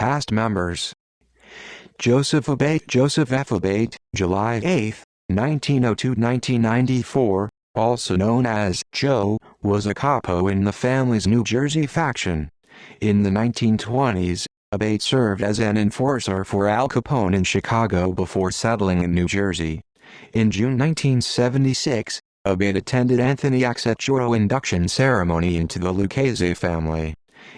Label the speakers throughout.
Speaker 1: Past members: Joseph F. Abate, July 8, 1902–1994, also known as Joe, was a capo in the family's New Jersey faction. In the 1920s, Abate served as an enforcer for Al Capone in Chicago before settling in New Jersey. In June 1976, Abate attended Anthony Accettoro's induction ceremony into the Lucchese family.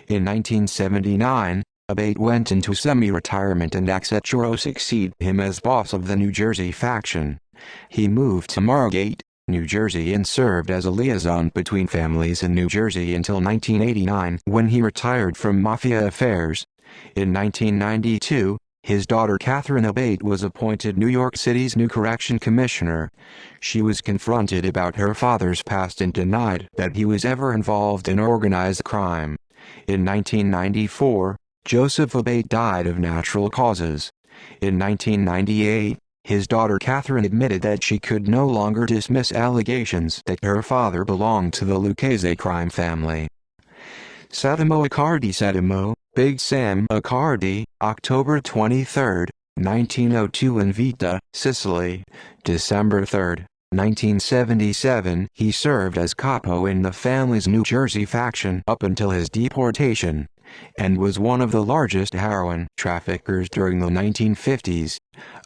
Speaker 1: In 1979, Abate went into semi-retirement and Accettoro succeeded him as boss of the New Jersey faction. He moved to Margate, New Jersey and served as a liaison between families in New Jersey until 1989 when he retired from Mafia affairs. In 1992, his daughter Catherine Abate was appointed New York City's new correction commissioner. She was confronted about her father's past and denied that he was ever involved in organized crime. In 1994, Joseph Abate died of natural causes. In 1998, his daughter Catherine admitted that she could no longer dismiss allegations that her father belonged to the Lucchese crime family. Settimo Accardi Big Sam Accardi, October 23, 1902 in Vita, Sicily, December 3, 1977. He served as capo in the family's New Jersey faction up until his deportation, and was one of the largest heroin traffickers during the 1950s.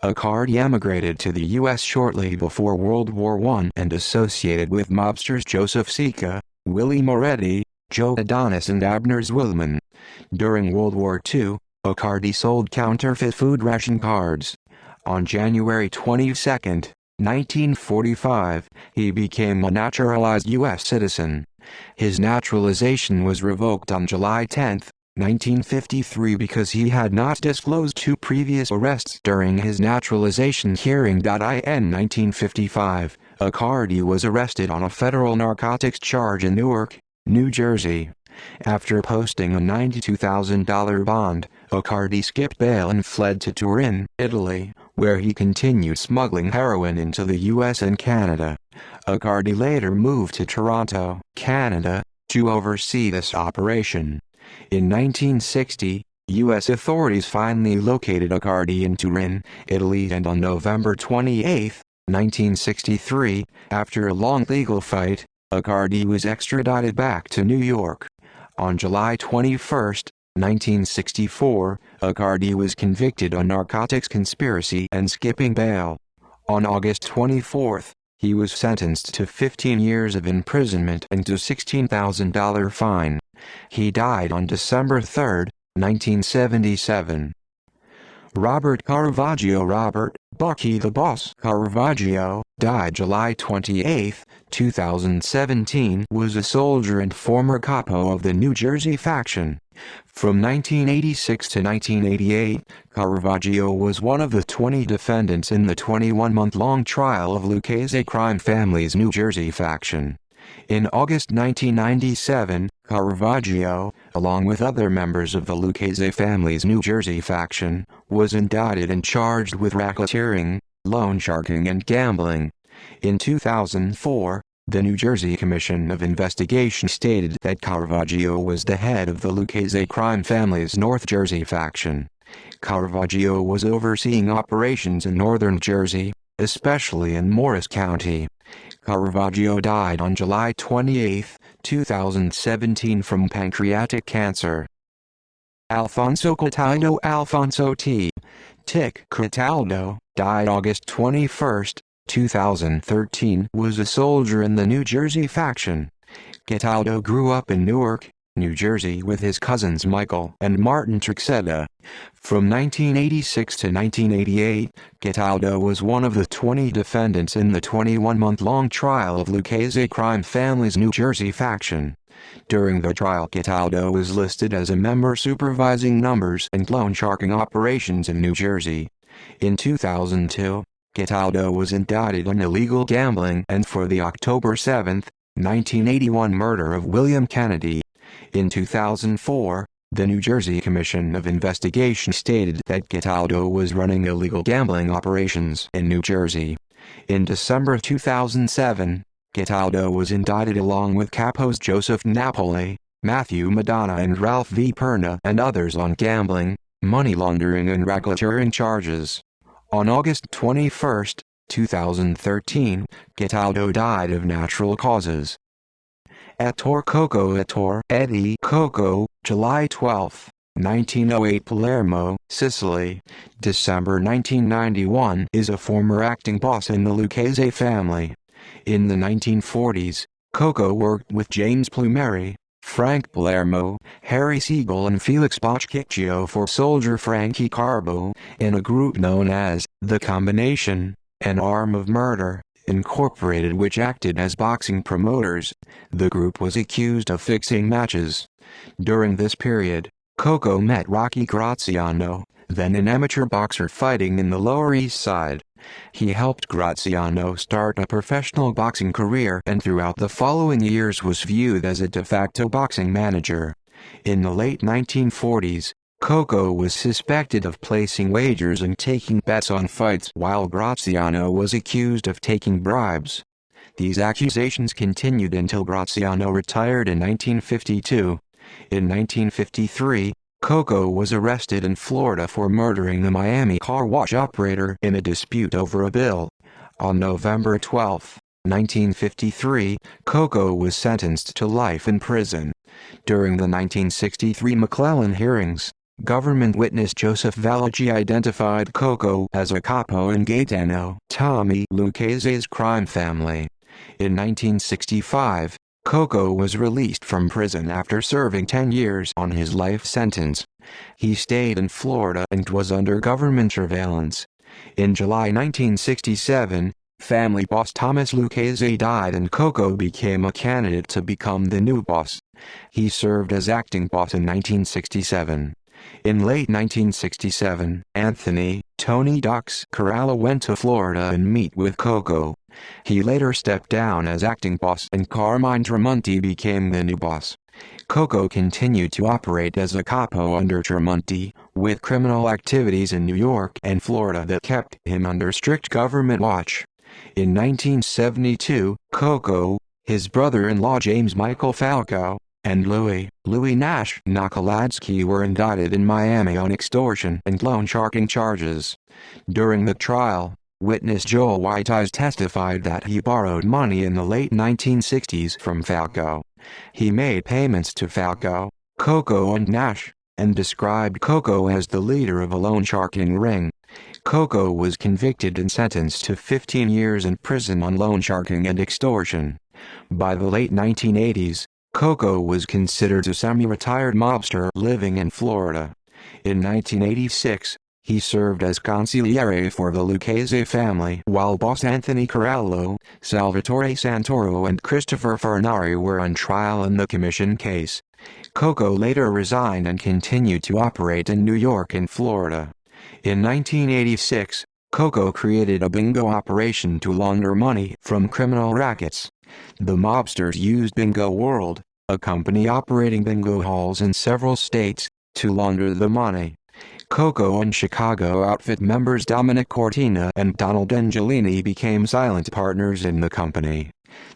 Speaker 1: Accardi emigrated to the U.S. shortly before World War I and associated with mobsters Joseph Sica, Willie Moretti, Joe Adonis and Abner Zwillman. During World War II, Accardi sold counterfeit food ration cards. On January 22, 1945, he became a naturalized U.S. citizen. His naturalization was revoked on July 10, 1953 because he had not disclosed two previous arrests during his naturalization hearing. In 1955, Accardi was arrested on a federal narcotics charge in Newark, New Jersey. After posting a $92,000 bond, Accardi skipped bail and fled to Turin, Italy, where he continued smuggling heroin into the U.S. and Canada. Accardi later moved to Toronto, Canada, to oversee this operation. In 1960, U.S. authorities finally located Accardi in Turin, Italy, and on November 28, 1963, after a long legal fight, Accardi was extradited back to New York. On July 21, 1964, Accardi was convicted on narcotics conspiracy and skipping bail. On August 24, he was sentenced to 15 years of imprisonment and to $16,000 fine. He died on December 3, 1977. Robert Caravaggio Bucky the Boss Caravaggio, died July 28, 2017, was a soldier and former capo of the New Jersey faction. From 1986 to 1988, Caravaggio was one of the 20 defendants in the 21-month-long trial of Lucchese crime family's New Jersey faction. In August 1997, Caravaggio, along with other members of the Lucchese family's New Jersey faction, was indicted and charged with racketeering, loan sharking and gambling. In 2004, the New Jersey Commission of Investigation stated that Caravaggio was the head of the Lucchese crime family's North Jersey faction. Caravaggio was overseeing operations in northern Jersey, especially in Morris County. Caravaggio died on July 28, 2017 from pancreatic cancer. Alfonso T. Tick Cataldo, died August 21, 2013, was a soldier in the New Jersey faction. Cataldo grew up in Newark, New Jersey with his cousins Michael and Martin Trixetta. From 1986 to 1988, Cataldo was one of the 20 defendants in the 21-month-long trial of Lucchese crime family's New Jersey faction. During the trial, Cataldo was listed as a member supervising numbers and loan sharking operations in New Jersey. In 2002, Cataldo was indicted on illegal gambling and for the October 7, 1981 murder of William Kennedy. In 2004, the New Jersey Commission of Investigation stated that Cataldo was running illegal gambling operations in New Jersey. In December 2007, Cataldo was indicted along with capos Joseph Napoli, Matthew Madonna and Ralph V. Perna and others on gambling, money laundering and racketeering charges. On August 21, 2013, Cataldo died of natural causes. Ettore Coco Ettore Eddie Coco, July 12, 1908 Palermo, Sicily, December 1991 is a former acting boss in the Lucchese family. In the 1940s, Coco worked with James Plumeri, Frank Palermo, Harry Siegel and Felix Boccaccio for soldier Frankie Carbo, in a group known as The Combination, an arm of Murder, Incorporated, which acted as boxing promoters. The group was accused of fixing matches. During this period, Coco met Rocky Graziano, then an amateur boxer fighting in the Lower East Side. He helped Graziano start a professional boxing career and throughout the following years was viewed as a de facto boxing manager. In the late 1940s, Coco was suspected of placing wagers and taking bets on fights while Graziano was accused of taking bribes. These accusations continued until Graziano retired in 1952. In 1953, Coco was arrested in Florida for murdering the Miami car wash operator in a dispute over a bill. On November 12, 1953, Coco was sentenced to life in prison. During the 1963 McClellan hearings, government witness Joseph Valaggi identified Coco as a capo in Gaetano Tommy Lucchese's crime family. In 1965, Coco was released from prison after serving 10 years on his life sentence. He stayed in Florida and was under government surveillance. In July 1967, family boss Thomas Lucchese died and Coco became a candidate to become the new boss. He served as acting boss in 1967. In late 1967, Anthony "Tony Ducks" Corallo went to Florida and meet with Coco. He later stepped down as acting boss and Carmine Tremonti became the new boss. Coco continued to operate as a capo under Tremonti, with criminal activities in New York and Florida that kept him under strict government watch. In 1972, Coco, his brother-in-law James Michael Falco, and Louis Nash Nakaladsky were indicted in Miami on extortion and loan sharking charges. During the trial, witness Joel Whiteeyes testified that he borrowed money in the late 1960s from Falco. He made payments to Falco, Coco and Nash, and described Coco as the leader of a loan sharking ring. Coco was convicted and sentenced to 15 years in prison on loan sharking and extortion. By the late 1980s, Coco was considered a semi-retired mobster living in Florida. In 1986, he served as consigliere for the Lucchese family while boss Anthony Corallo, Salvatore Santoro and Christopher Fernari were on trial in the commission case. Coco later resigned and continued to operate in New York and Florida. In 1986, Coco created a bingo operation to launder money from criminal rackets. The mobsters used Bingo World, a company operating bingo halls in several states, to launder the money. Coco and Chicago outfit members Dominic Cortina and Donald Angelini became silent partners in the company.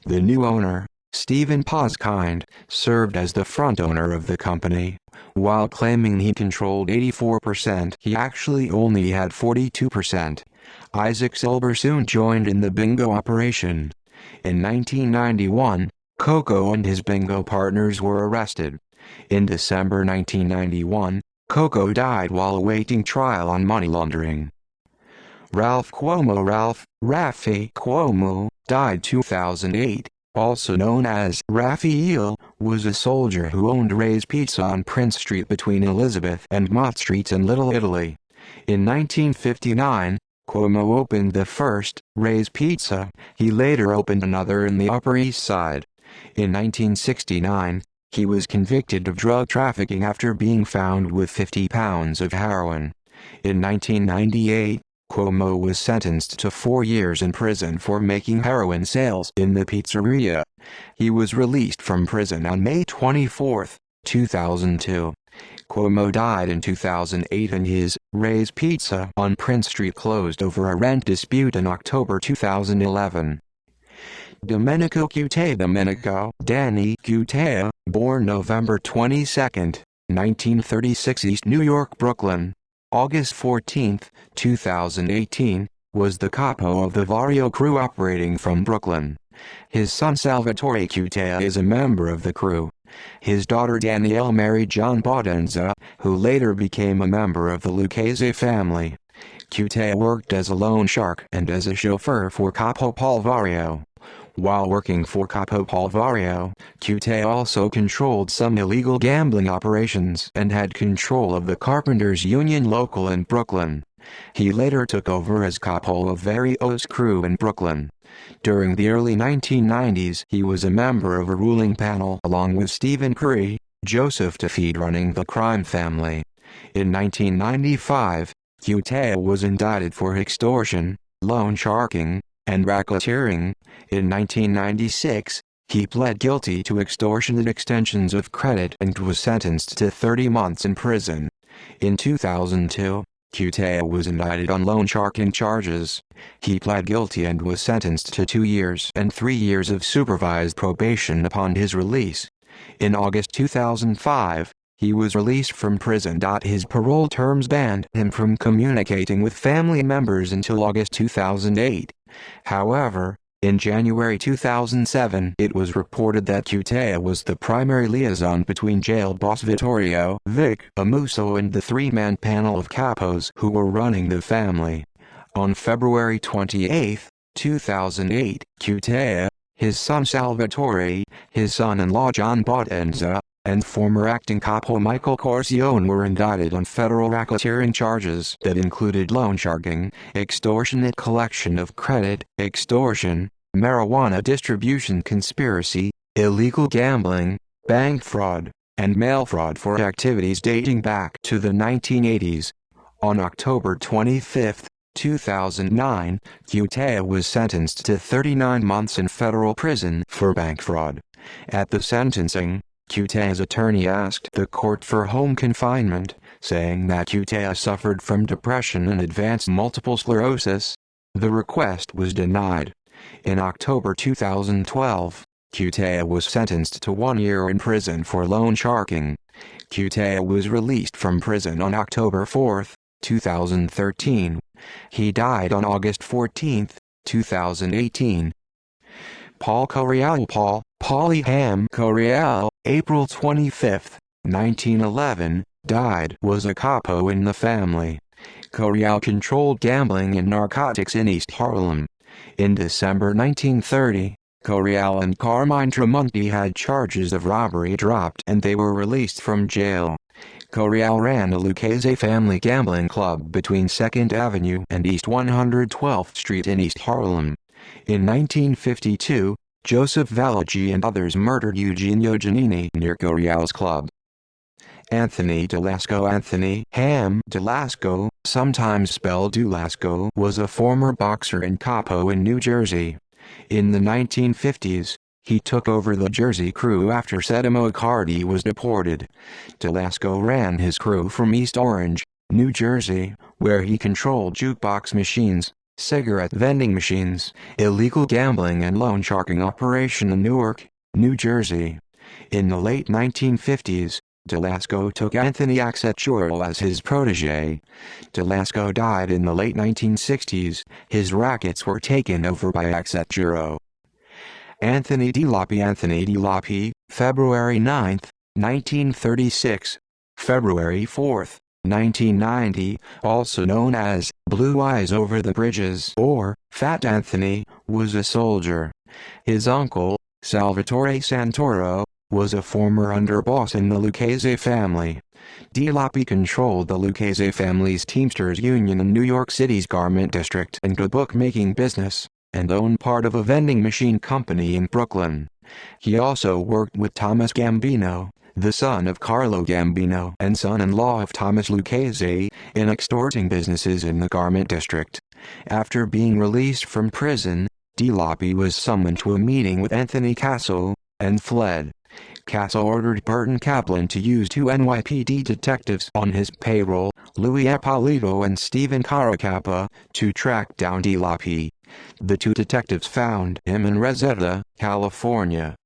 Speaker 1: The new owner, Stephen Poskind, served as the front owner of the company. While claiming he controlled 84%, he actually only had 42%. Isaac Silber soon joined in the bingo operation. In 1991, Coco and his bingo partners were arrested. In December 1991, Coco died while awaiting trial on money laundering. Ralph Raffi Cuomo, died 2008, also known as Raphael, was a soldier who owned Ray's Pizza on Prince Street between Elizabeth and Mott Streets in Little Italy. In 1959, Cuomo opened the first Ray's Pizza. He later opened another in the Upper East Side. In 1969, he was convicted of drug trafficking after being found with 50 pounds of heroin. In 1998, Cuomo was sentenced to 4 years in prison for making heroin sales in the pizzeria. He was released from prison on May 24, 2002. Cuomo died in 2008 and his Ray's Pizza on Prince Street closed over a rent dispute in October 2011. Domenico Danny Cutea, born November 22, 1936 East New York, Brooklyn. August 14, 2018, was the capo of the Vario crew operating from Brooklyn. His son Salvatore Cutea is a member of the crew. His daughter Danielle married John Bodenza, who later became a member of the Lucchese family. Cutea worked as a loan shark and as a chauffeur for Capo Paul Vario. While working for Capo Paul Vario, Cutea also controlled some illegal gambling operations and had control of the Carpenters Union local in Brooklyn. He later took over as capo of Vario's crew in Brooklyn. During the early 1990s, he was a member of a ruling panel along with Stephen Curry, Joseph Tafid running the crime family. In 1995, Cutea was indicted for extortion, loan sharking, and racketeering. In 1996, he pled guilty to extortionate extensions of credit and was sentenced to 30 months in prison. In 2002, Cutea was indicted on loan sharking charges. He pled guilty and was sentenced to 2 years and 3 years of supervised probation upon his release. In August 2005, he was released from prison. His parole terms banned him from communicating with family members until August 2008. However, in January 2007, it was reported that Cutea was the primary liaison between jail boss Vittorio Vic Amuso and the three-man panel of capos who were running the family. On February 28, 2008, Cutea, his son Salvatore, his son-in-law John Bodenza, and former acting capo Michael Corcione were indicted on federal racketeering charges that included loan sharking, extortionate collection of credit, extortion, marijuana distribution conspiracy, illegal gambling, bank fraud, and mail fraud for activities dating back to the 1980s. On October 25, 2009, Cutea was sentenced to 39 months in federal prison for bank fraud. At the sentencing, Cutea's attorney asked the court for home confinement, saying that Cutea suffered from depression and advanced multiple sclerosis. The request was denied. In October 2012, Cutea was sentenced to 1 year in prison for loan sharking. Cutea was released from prison on October 4, 2013. He died on August 14, 2018. Paul Corial Paulie Ham Corial, April 25, 1911, died. Was a capo in the family. Corial controlled gambling and narcotics in East Harlem. In December 1930, Corial and Carmine Tramonti had charges of robbery dropped and they were released from jail. Corial ran a Lucchese family gambling club between 2nd Avenue and East 112th Street in East Harlem. In 1952, Joseph Valleggi and others murdered Eugenio Giannini near Corial's club. Anthony DeLasco Anthony Ham DeLasco, sometimes spelled Dulasco, was a former boxer and capo in New Jersey. In the 1950s, he took over the Jersey crew after Sedimo Accardi was deported. DeLasco ran his crew from East Orange, New Jersey, where he controlled jukebox machines, cigarette vending machines, illegal gambling and loan sharking operation in Newark, New Jersey. In the late 1950s, DeLasco took Anthony Accetturo as his protege. DeLasco died in the late 1960s. His rackets were taken over by Accetturo. Anthony DiLappi February 9, 1936, February 4, 1990, also known as Blue Eyes Over the Bridges or Fat Anthony, was a soldier. His uncle, Salvatore Santoro, was a former underboss in the Lucchese family. DiLappi controlled the Lucchese family's Teamsters Union in New York City's Garment District and a bookmaking business, and owned part of a vending machine company in Brooklyn. He also worked with Thomas Gambino, the son of Carlo Gambino and son-in-law of Thomas Lucchese, in extorting businesses in the Garment District. After being released from prison, DiLappi was summoned to a meeting with Anthony Casso, and fled. Casso ordered Burton Kaplan to use 2 NYPD detectives on his payroll, Louis Ippolito and Stephen Caracappa, to track down DiLappi. The 2 detectives found him in Reseda, California.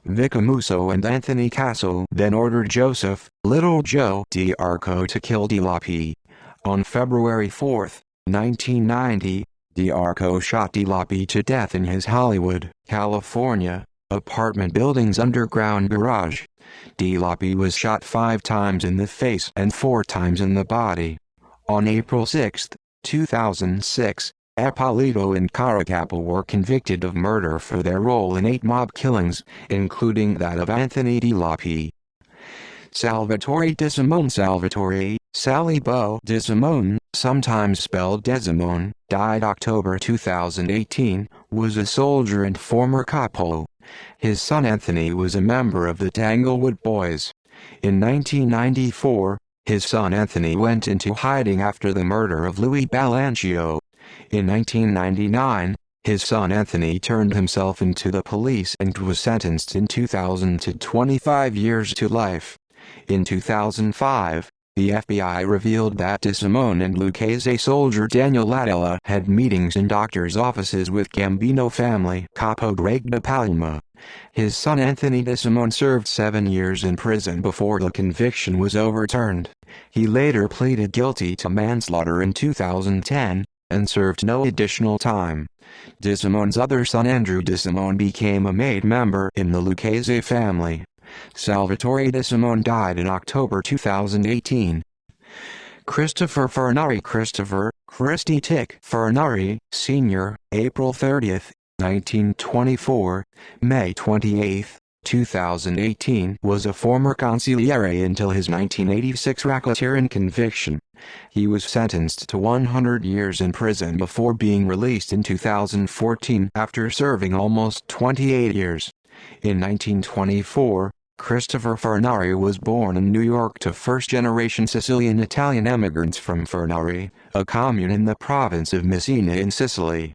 Speaker 1: Vic Amuso and Anthony Casso then ordered Joseph, Little Joe D'Arco to kill D'Lopi. On February 4, 1990, D'Arco shot D'Lopi to death in his Hollywood, California, apartment building's underground garage. D'Lopi was shot 5 times in the face and 4 times in the body. On April 6, 2006, Ippolito and Caracapo were convicted of murder for their role in 8 mob killings, including that of Anthony D'Lopi. Salvatore DeSimone Sally Bo DeSimone, sometimes spelled Desimone, died October 2018, was a soldier and former capo. His son Anthony was a member of the Tanglewood Boys. In 1994, his son Anthony went into hiding after the murder of Louis Balanchio. In 1999, his son Anthony turned himself into the police and was sentenced in 2000 to 25 years to life. In 2005, the FBI revealed that DeSimone and Lucchese soldier Daniel Latella had meetings in doctors' offices with Gambino family capo Greg DePalma. His son Anthony DeSimone served 7 years in prison before the conviction was overturned. He later pleaded guilty to manslaughter in 2010, and served no additional time. DeSimone's other son Andrew DeSimone became a made member in the Lucchese family. Salvatore DeSimone died in October 2018. Christopher Furnari Christy Tick Furnari, Sr., April 30, 1924, May 28, 2018 was a former consigliere until his 1986 racketeering conviction. He was sentenced to 100 years in prison before being released in 2014 after serving almost 28 years. In 1924, Christopher Furnari was born in New York to first-generation Sicilian-Italian immigrants from Furnari, a commune in the province of Messina in Sicily.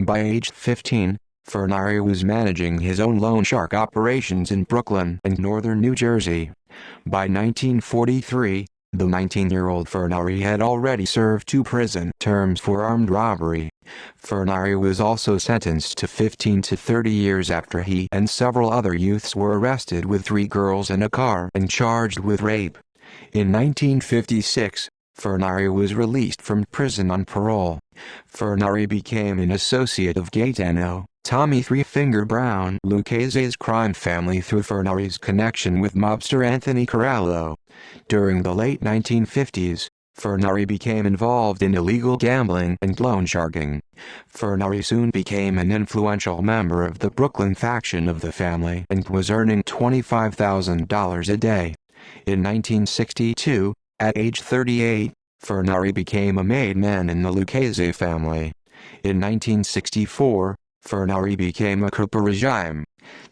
Speaker 1: By age 15, Furnari was managing his own loan shark operations in Brooklyn and northern New Jersey. By 1943, the 19-year-old Furnari had already served 2 prison terms for armed robbery. Furnari was also sentenced to 15 to 30 years after he and several other youths were arrested with 3 girls in a car and charged with rape. In 1956, Furnari was released from prison on parole. Furnari became an associate of Gaetano, Tommy Three Finger Brown Lucchese's crime family through Furnari's connection with mobster Anthony Corallo. During the late 1950s, Furnari became involved in illegal gambling and loan sharking. Furnari soon became an influential member of the Brooklyn faction of the family and was earning $25,000 a day. In 1962, at age 38, Furnari became a made man in the Lucchese family. In 1964, Furnari became a capo regime.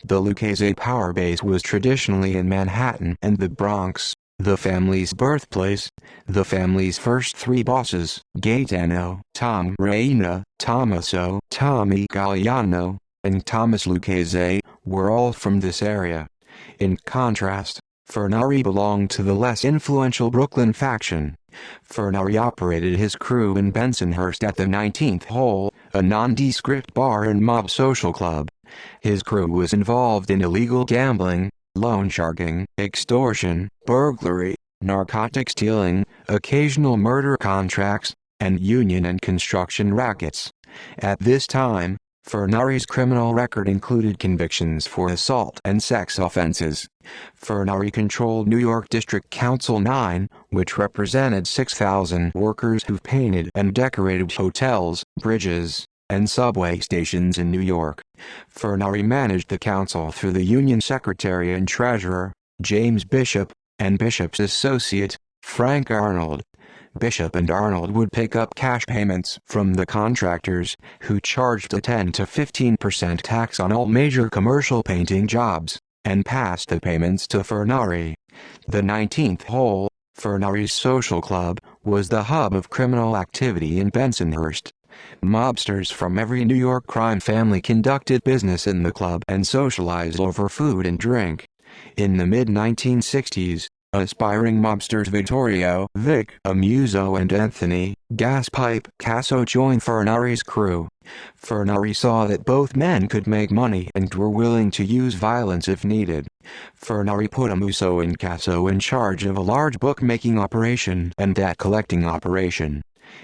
Speaker 1: The Lucchese power base was traditionally in Manhattan and the Bronx, the family's birthplace. The family's first 3 bosses, Gaetano, Tom Reina, Tommaso, Tommy Galliano, and Thomas Lucchese, were all from this area. In contrast, Furnari belonged to the less influential Brooklyn faction. Furnari operated his crew in Bensonhurst at the 19th Hole, a nondescript bar and mob social club. His crew was involved in illegal gambling, loan sharking, extortion, burglary, narcotics dealing, occasional murder contracts, and union and construction rackets. At this time, Furnari's criminal record included convictions for assault and sex offenses. Furnari controlled New York District Council 9, which represented 6,000 workers who painted and decorated hotels, bridges, and subway stations in New York. Furnari managed the council through the union secretary and treasurer, James Bishop, and Bishop's associate, Frank Arnold. Bishop and Arnold would pick up cash payments from the contractors, who charged a 10 to 15% tax on all major commercial painting jobs, and passed the payments to Furnari. The 19th Hole, Furnari's social club, was the hub of criminal activity in Bensonhurst. Mobsters from every New York crime family conducted business in the club and socialized over food and drink. In the mid-1960s, aspiring mobsters Vittorio Vic Amuso and Anthony Gaspipe Casso joined Furnari's crew. Fernari saw that both men could make money and were willing to use violence if needed. Fernari put Amuso and Casso in charge of a large bookmaking operation and debt collecting operation.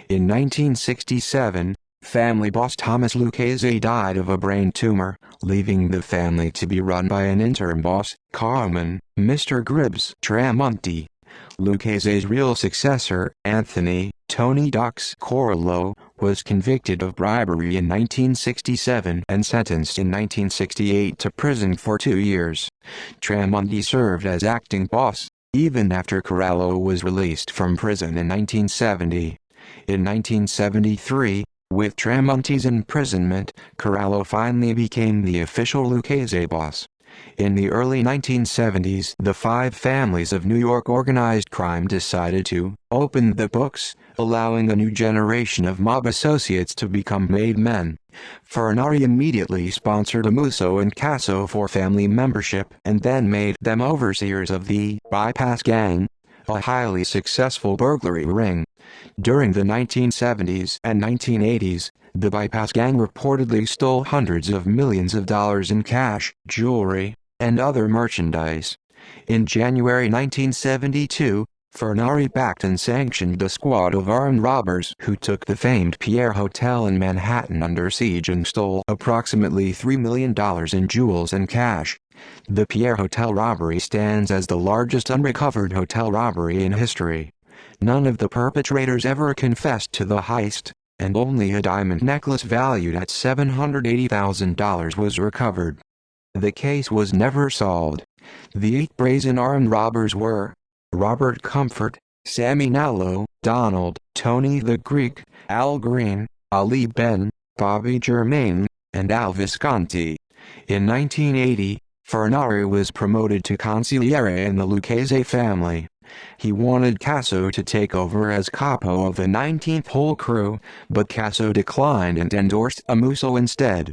Speaker 1: In 1967, family boss Thomas Lucchese died of a brain tumor, leaving the family to be run by an interim boss, Carmen, Mr. Gribbs Tramonti. Lucchese's real successor, Anthony Tony Dux Corallo, was convicted of bribery in 1967 and sentenced in 1968 to prison for 2 years. Tramonti served as acting boss, even after Corallo was released from prison in 1970. In 1973, with Tramonti's imprisonment, Corallo finally became the official Lucchese boss. In the early 1970s, the 5 families of New York organized crime decided to open the books, allowing a new generation of mob associates to become made men. Fernari immediately sponsored Amuso and Casso for family membership and then made them overseers of the Bypass Gang, a highly successful burglary ring. During the 1970s and 1980s, the Bypass Gang reportedly stole hundreds of millions of dollars in cash, jewelry, and other merchandise. In January 1972, Fernari backed and sanctioned a squad of armed robbers who took the famed Pierre Hotel in Manhattan under siege and stole approximately $3 million in jewels and cash. The Pierre Hotel robbery stands as the largest unrecovered hotel robbery in history. None of the perpetrators ever confessed to the heist, and only a diamond necklace valued at $780,000 was recovered. The case was never solved. The 8 brazen armed robbers were Robert Comfort, Sammy Nallo, Donald, Tony the Greek, Al Green, Ali Ben, Bobby Germain, and Al Visconti. In 1980, Fernari was promoted to consigliere in the Lucchese family. He wanted Casso to take over as capo of the 19th hole crew, but Casso declined and endorsed Amuso instead.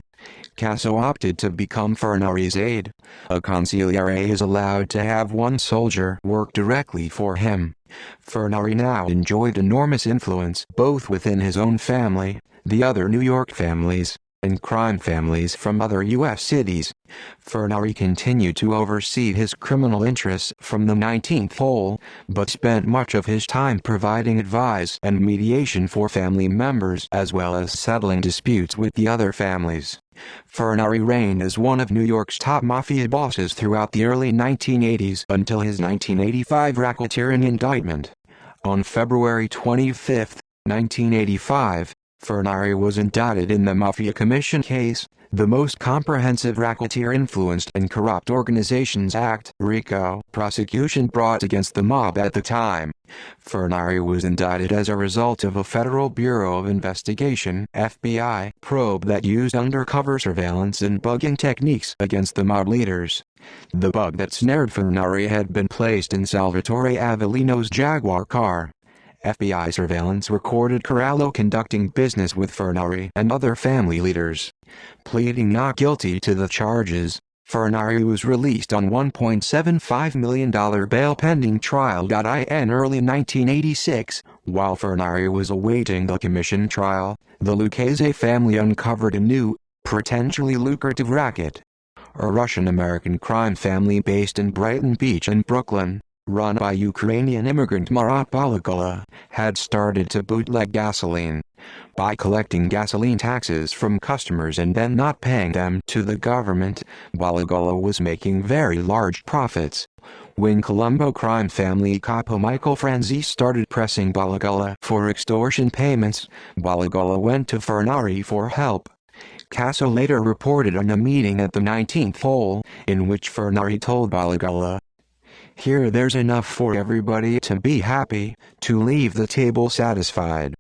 Speaker 1: Casso opted to become Fernari's aide. A consigliere is allowed to have one soldier work directly for him. Fernari now enjoyed enormous influence both within his own family, the other New York families, and crime families from other U.S. cities. Fernari continued to oversee his criminal interests from the 19th hole, but spent much of his time providing advice and mediation for family members as well as settling disputes with the other families. Fernari reigned as one of New York's top mafia bosses throughout the early 1980s until his 1985 racketeering indictment. On February 25, 1985, Fernari was indicted in the Mafia Commission case, the most comprehensive racketeer-influenced and corrupt organizations act (RICO) prosecution brought against the mob at the time. Fernari was indicted as a result of a Federal Bureau of Investigation (FBI) probe that used undercover surveillance and bugging techniques against the mob leaders. The bug that snared Fernari had been placed in Salvatore Avellino's Jaguar car. FBI surveillance recorded Corallo conducting business with Fernari and other family leaders. Pleading not guilty to the charges, Fernari was released on $1.75 million bail pending trial. In early 1986, while Fernari was awaiting the commission trial, the Lucchese family uncovered a new, potentially lucrative racket. A Russian-American crime family based in Brighton Beach and Brooklyn, run by Ukrainian immigrant Marat Balagula, had started to bootleg gasoline. By collecting gasoline taxes from customers and then not paying them to the government, Balagula was making very large profits. When Colombo crime family capo Michael Franzi started pressing Balagula for extortion payments, Balagula went to Fernari for help. Casso later reported on a meeting at the 19th hole, in which Fernari told Balagula, "Here there's enough for everybody to be happy, to leave the table satisfied.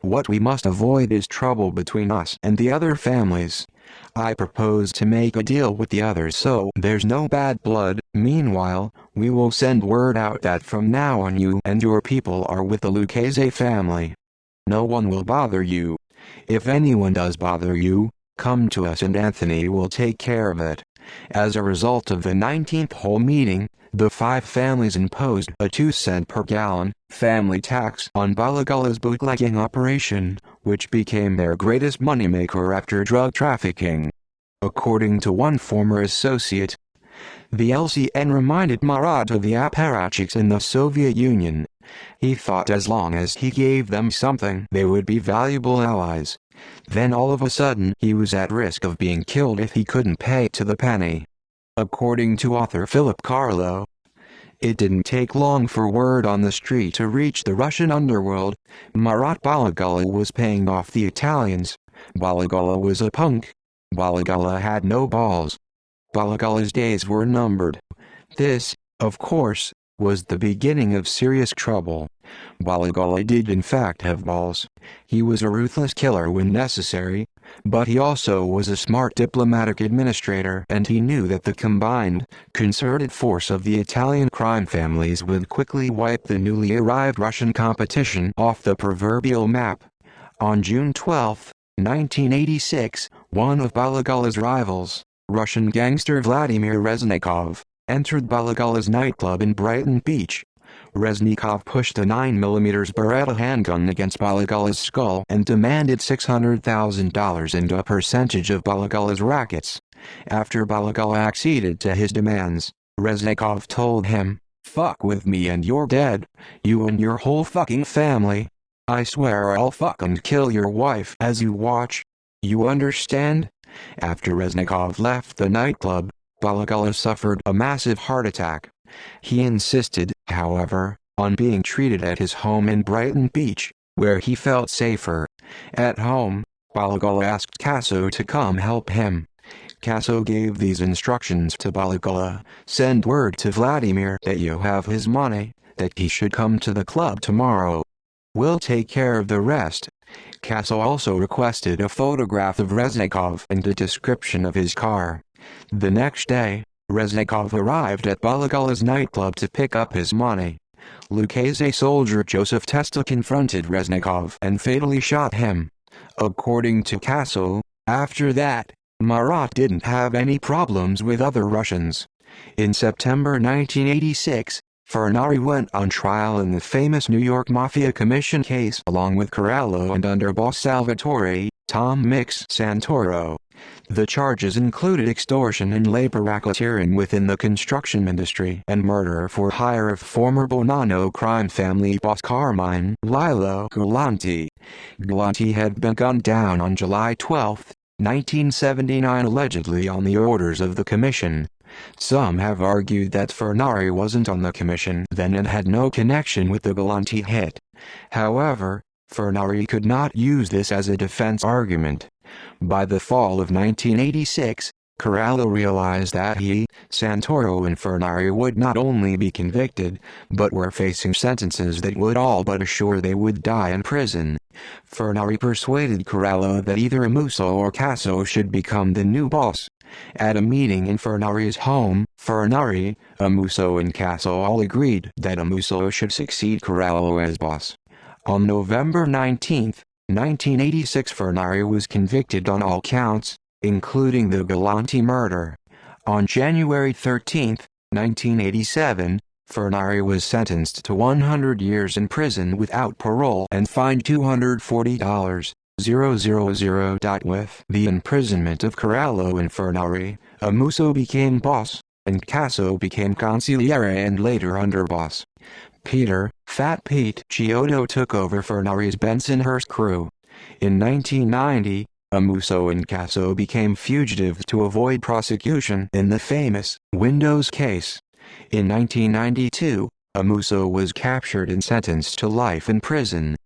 Speaker 1: What we must avoid is trouble between us and the other families. I propose to make a deal with the others so there's no bad blood. Meanwhile, we will send word out that from now on you and your people are with the Lucchese family. No one will bother you. If anyone does bother you, come to us and Anthony will take care of it." As a result of the 19th hole meeting, the 5 families imposed a 2 cent per gallon family tax on Balagula's bootlegging operation, which became their greatest moneymaker after drug trafficking. According to one former associate, the LCN reminded Marat of the apparatchiks in the Soviet Union. He thought as long as he gave them something, they would be valuable allies. Then all of a sudden he was at risk of being killed if he couldn't pay to the penny. According to author Philip Carlo, it didn't take long for word on the street to reach the Russian underworld. Marat Balagula was paying off the Italians. Balagula was a punk. Balagula had no balls. Balagula's days were numbered. This, of course, was the beginning of serious trouble. Balagula did in fact have balls. He was a ruthless killer when necessary, but he also was a smart diplomatic administrator, and he knew that the combined, concerted force of the Italian crime families would quickly wipe the newly arrived Russian competition off the proverbial map. On June 12, 1986, one of Balagula's rivals, Russian gangster Vladimir Reznikov, entered Balagula's nightclub in Brighton Beach. Reznikov pushed a 9mm Beretta handgun against Balagula's skull and demanded $600,000 and a percentage of Balagula's rackets. After Balagula acceded to his demands, Reznikov told him, "Fuck with me and you're dead. You and your whole fucking family. I swear I'll fuck and kill your wife as you watch. You understand?" After Reznikov left the nightclub, Balagula suffered a massive heart attack. He insisted, however, on being treated at his home in Brighton Beach, where he felt safer. At home, Balagula asked Casso to come help him. Casso gave these instructions to Balagula: "Send word to Vladimir that you have his money, that he should come to the club tomorrow. We'll take care of the rest." Casso also requested a photograph of Reznikov and a description of his car. The next day, Reznikov arrived at Balagula's nightclub to pick up his money. Lucchese soldier Joseph Testa confronted Reznikov and fatally shot him. According to Casso, after that, Marat didn't have any problems with other Russians. In September 1986, Fernari went on trial in the famous New York Mafia Commission case along with Corallo and underboss Salvatore, Tom Mix Santoro. The charges included extortion and labor racketeering within the construction industry and murder for hire of former Bonanno crime family boss Carmine Lillo Galanti. Galanti had been gunned down on July 12, 1979, allegedly on the orders of the commission. Some have argued that Fernari wasn't on the commission then and had no connection with the Galanti hit. However, Fernari could not use this as a defense argument. By the fall of 1986, Corallo realized that he, Santoro and Fernari would not only be convicted, but were facing sentences that would all but assure they would die in prison. Fernari persuaded Corallo that either Amuso or Casso should become the new boss. At a meeting in Fernari's home, Fernari, Amuso and Casso all agreed that Amuso should succeed Corallo as boss. On November 19, 1986, Fernari was convicted on all counts, including the Galanti murder. On January 13, 1987, Fernari was sentenced to 100 years in prison without parole and fined $240,000. With the imprisonment of Corallo and Fernari, Amuso became boss, and Casso became consigliere and later underboss. Peter, Fat Pete Chiodo took over Fernari's Bensonhurst crew. In 1990, Amuso and Casso became fugitives to avoid prosecution in the famous Windows case. In 1992, Amuso was captured and sentenced to life in prison.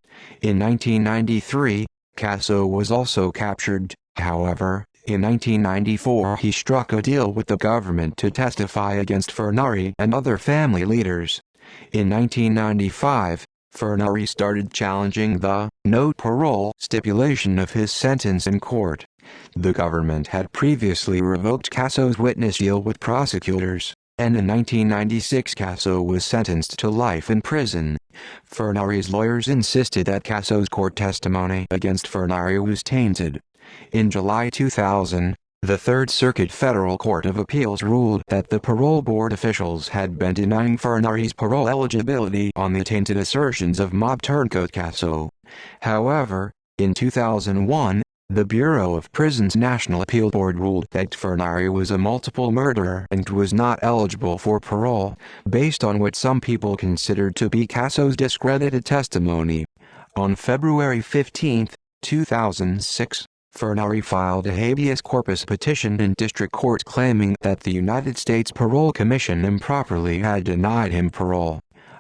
Speaker 1: In 1993, Casso was also captured. However, in 1994 he struck a deal with the government to testify against Fernari and other family leaders. In 1995, Fernari started challenging the no parole stipulation of his sentence in court. The government had previously revoked Casso's witness deal with prosecutors, and in 1996 Casso was sentenced to life in prison. Fernari's lawyers insisted that Casso's court testimony against Fernari was tainted. In July 2000, the Third Circuit Federal Court of Appeals ruled that the parole board officials had been denying Fernari's parole eligibility on the tainted assertions of mob turncoat Casso. However, In 2001, the Bureau of Prisons National Appeal Board ruled that Fornari was a multiple murderer and was not eligible for parole, based on what some people considered to be Casso's discredited testimony. On February 15, 2006, Fornari filed a habeas corpus petition in district court claiming that the United States Parole Commission improperly had denied him parole.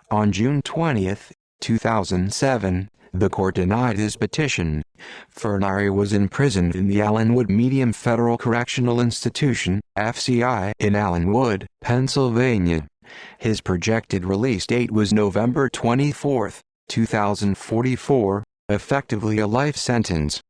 Speaker 1: On June 20, 2007, the court denied his petition. Fornari was imprisoned in the Allenwood Medium Federal Correctional Institution, FCI, in Allenwood, Pennsylvania. His projected release date was November 24, 2044, effectively a life sentence.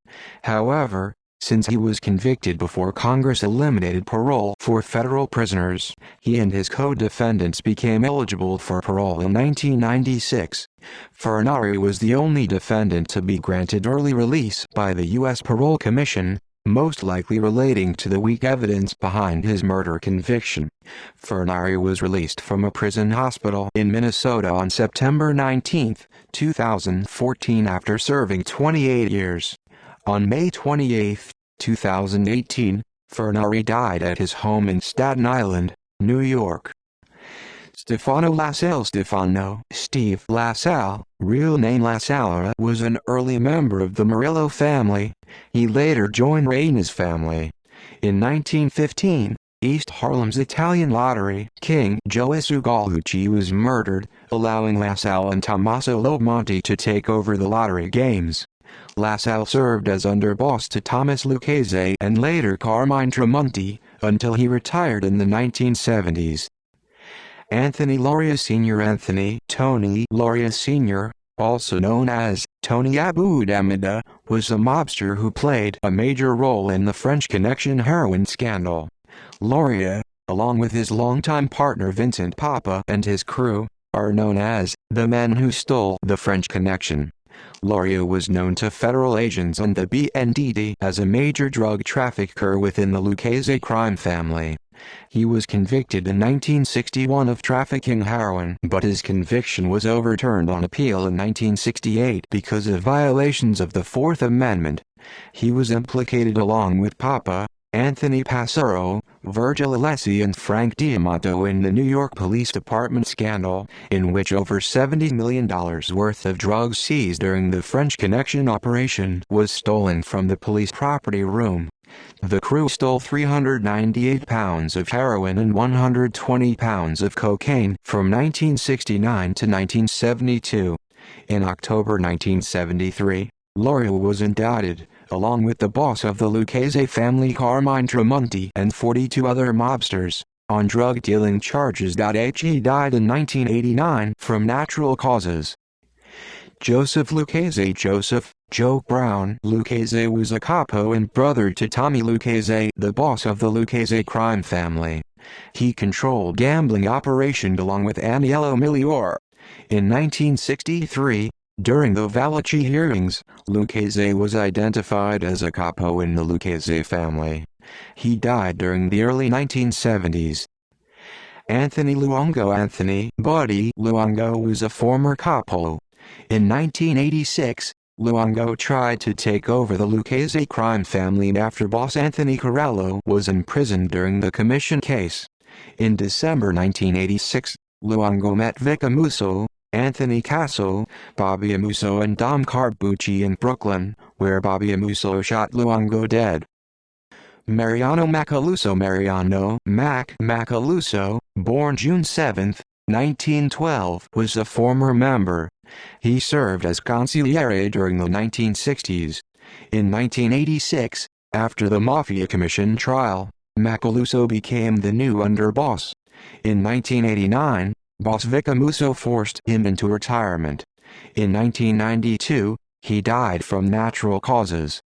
Speaker 1: However, since he was convicted before Congress eliminated parole for federal prisoners, he and his co-defendants became eligible for parole in 1996. Fornari was the only defendant to be granted early release by the U.S. Parole Commission, most likely relating to the weak evidence behind his murder conviction. Fornari was released from a prison hospital in Minnesota on September 19, 2014 after serving 28 years. On May 28, 2018, Fornari died at his home in Staten Island, New York. Stefano Steve LaSalle, real name LaSalle, was an early member of the Murillo family. He later joined Reina's family. In 1915, East Harlem's Italian lottery king Joe Ugallucci was murdered, allowing LaSalle and Tommaso Lomonti to take over the lottery games. LaSalle served as underboss to Thomas Lucchese and later Carmine Tramonti, until he retired in the 1970s. Anthony Lauria Sr. Tony Lauria Sr., also known as Tony Abu Damida, was a mobster who played a major role in the French Connection heroin scandal. Lauria, along with his longtime partner Vincent Papa and his crew, are known as the men who stole the French Connection. Lauria was known to federal agents and the BNDD as a major drug trafficker within the Lucchese crime family. He was convicted in 1961 of trafficking heroin, but his conviction was overturned on appeal in 1968 because of violations of the Fourth Amendment. He was implicated along with Papa, Anthony Passero, Virgil Alessi and Frank Diamato in the New York Police Department scandal, in which over $70 million worth of drugs seized during the French Connection operation was stolen from the police property room. The crew stole 398 pounds of heroin and 120 pounds of cocaine from 1969 to 1972. In October 1973, Lauria was indicted, along with the boss of the Lucchese family Carmine Tramonti and 42 other mobsters, on drug dealing charges. He died in 1989 from natural causes. Joseph Lucchese Joe Brown Lucchese was a capo and brother to Tommy Lucchese, the boss of the Lucchese crime family. He controlled gambling operations along with Aniello Migliore. In 1963, during the Valachi hearings, Lucchese was identified as a capo in the Lucchese family. He died during the early 1970s. Anthony Luongo Buddy Luongo was a former capo. In 1986, Luongo tried to take over the Lucchese crime family after boss Anthony Corello was imprisoned during the commission case. In December 1986, Luongo met Vic Amuso, Anthony Casso, Bobby Amuso and Dom Carbucci in Brooklyn, where Bobby Amuso shot Luongo dead. Mariano Macaluso Macaluso, born June 7, 1912, was a former member. He served as consigliere during the 1960s. In 1986, after the Mafia Commission trial, Macaluso became the new underboss. In 1989, boss Vic Amuso forced him into retirement. In 1992, he died from natural causes.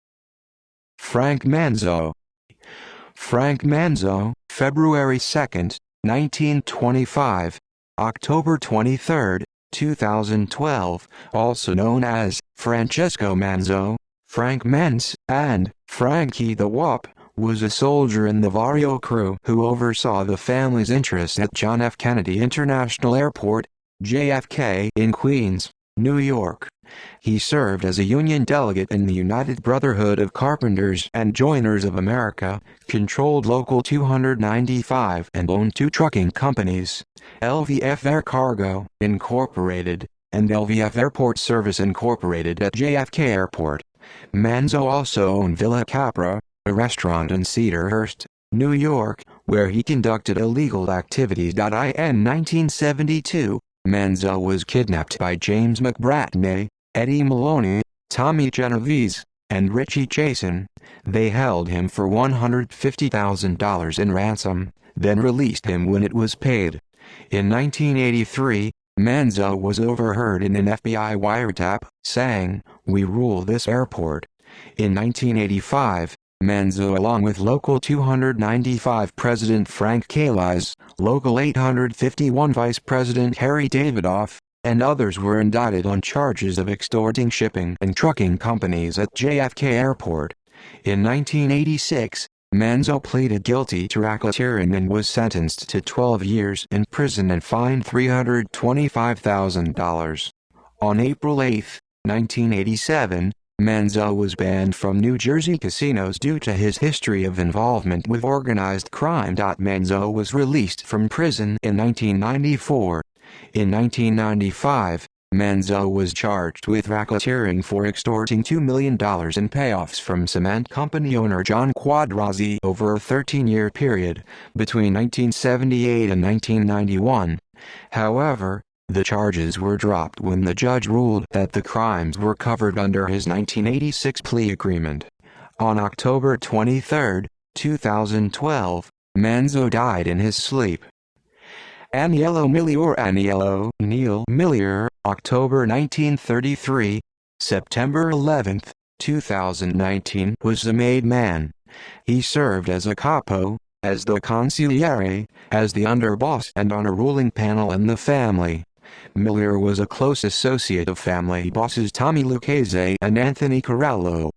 Speaker 1: Frank Manzo, February 2, 1925, October 23, 2012, also known as Francesco Manzo, Frank Menz, and Frankie the Wop, was a soldier in the Vario crew who oversaw the family's interests at John F. Kennedy International Airport, JFK, in Queens. New York. He served as a Union delegate in the United Brotherhood of Carpenters and Joiners of America, controlled Local 295 and owned two trucking companies, LVF Air Cargo, Incorporated, and LVF Airport Service Incorporated at JFK Airport. Manzo also owned Villa Capra, a restaurant in Cedarhurst, New York, where he conducted illegal activities. In 1972, Manzo was kidnapped by James McBratney, Eddie Maloney, Tommy Genovese, and Richie Chasen. They held him for $150,000 in ransom, then released him when it was paid. In 1983, Manzo was overheard in an FBI wiretap, saying, "We rule this airport." In 1985, Manzo, along with Local 295 President Frank Kalis, Local 851 Vice President Harry Davidoff, and others were indicted on charges of extorting shipping and trucking companies at JFK Airport. In 1986, Manzo pleaded guilty to racketeering and was sentenced to 12 years in prison and fined $325,000. On April 8, 1987, Manzo was banned from New Jersey casinos due to his history of involvement with organized crime. Manzo was released from prison in 1994. In 1995, Manzo was charged with racketeering for extorting $2 million in payoffs from cement company owner John Quadrazzi over a 13-year period, between 1978 and 1991. However, the charges were dropped when the judge ruled that the crimes were covered under his 1986 plea agreement. On October 23, 2012, Manzo died in his sleep. Aniello Neil Millier, October 1933, September 11, 2019, was a made man. He served as a capo, as the consigliere, as the underboss, and on a ruling panel in the family. Millier was a close associate of family bosses Tommy Lucchese and Anthony Corello.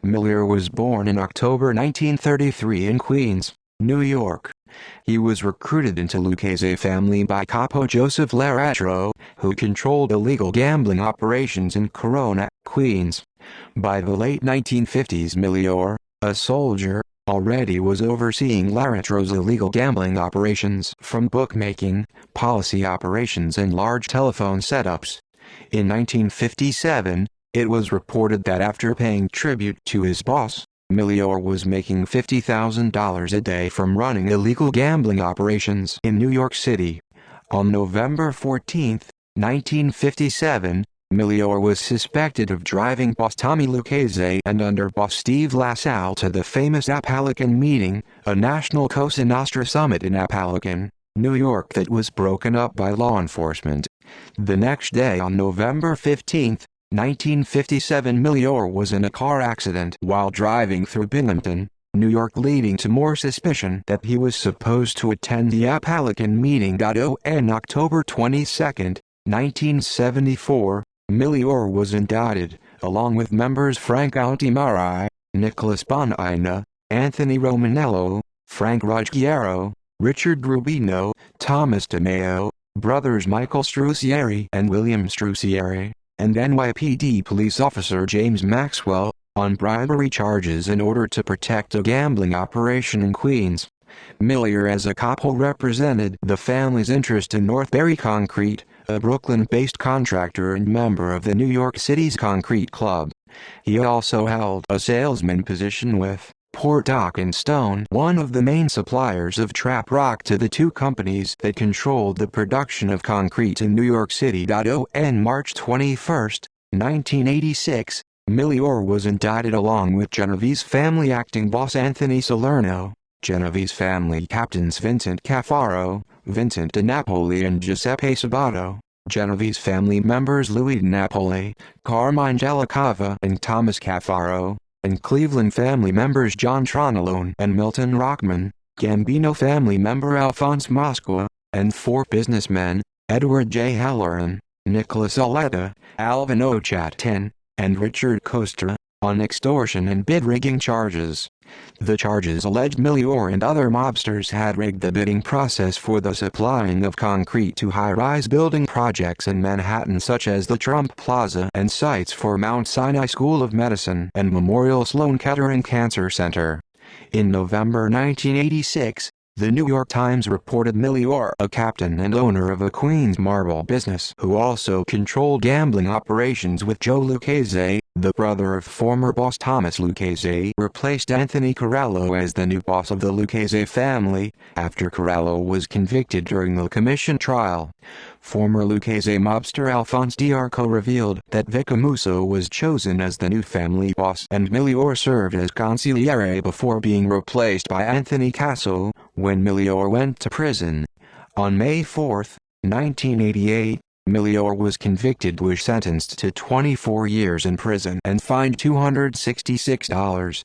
Speaker 1: Millier was born in October 1933 in Queens, New York. He was recruited into Lucchese family by capo Joseph Laratro, who controlled illegal gambling operations in Corona, Queens. By the late 1950s, Millier, a soldier, already was overseeing Laratro's illegal gambling operations, from bookmaking, policy operations and large telephone setups. In 1957, it was reported that after paying tribute to his boss, Millier was making $50,000 a day from running illegal gambling operations in New York City. On November 14, 1957, Millier was suspected of driving boss Tommy Lucchese and underboss Steve LaSalle to the famous Apalachin meeting, a national Cosa Nostra summit in Apalachin, New York that was broken up by law enforcement. The next day, on November 15, 1957, Millier was in a car accident while driving through Binghamton, New York, leading to more suspicion that he was supposed to attend the Apalachin meeting. On October 22, 1974, Millier was indicted, along with members Frank Altimari, Nicholas Bonina, Anthony Romanello, Frank Ruggiero, Richard Rubino, Thomas DeMeo, brothers Michael Strusieri and William Strusieri, and NYPD police officer James Maxwell, on bribery charges in order to protect a gambling operation in Queens. Millier as a capo represented the family's interest in Northbury Concrete, a Brooklyn-based contractor and member of the New York City's Concrete Club. He also held a salesman position with Port Dock and Stone, one of the main suppliers of trap rock to the two companies that controlled the production of concrete in New York City. On March 21, 1986, Millier was indicted along with Genovese family acting boss Anthony Salerno, Genovese family captains Vincent Caffaro, Vincent DiNapoli and Giuseppe Sabato, Genovese family members Louis DiNapoli, Carmine Dellacava and Thomas Caffaro, and Cleveland family members John Tronalone and Milton Rockman, Gambino family member Alphonse Mosqua, and four businessmen, Edward J. Halloran, Nicholas Aletta, Alvin Ochatin, and Richard Costa. on extortion and bid rigging charges. The charges alleged Milior and other mobsters had rigged the bidding process for the supplying of concrete to high-rise building projects in Manhattan such as the Trump Plaza and sites for Mount Sinai School of Medicine and Memorial Sloan Kettering Cancer Center. In November 1986, the New York Times reported Milior, a captain and owner of a Queens marble business who also controlled gambling operations with Joe Lucchese, the brother of former boss Thomas Lucchese, replaced Anthony Corallo as the new boss of the Lucchese family, after Corallo was convicted during the commission trial. Former Lucchese mobster Alphonse D'Arco revealed that Vicamuso was chosen as the new family boss and Milior served as consigliere before being replaced by Anthony Casso, when Milior went to prison. On May 4, 1988, Milior was convicted and sentenced to 24 years in prison and fined $266,000.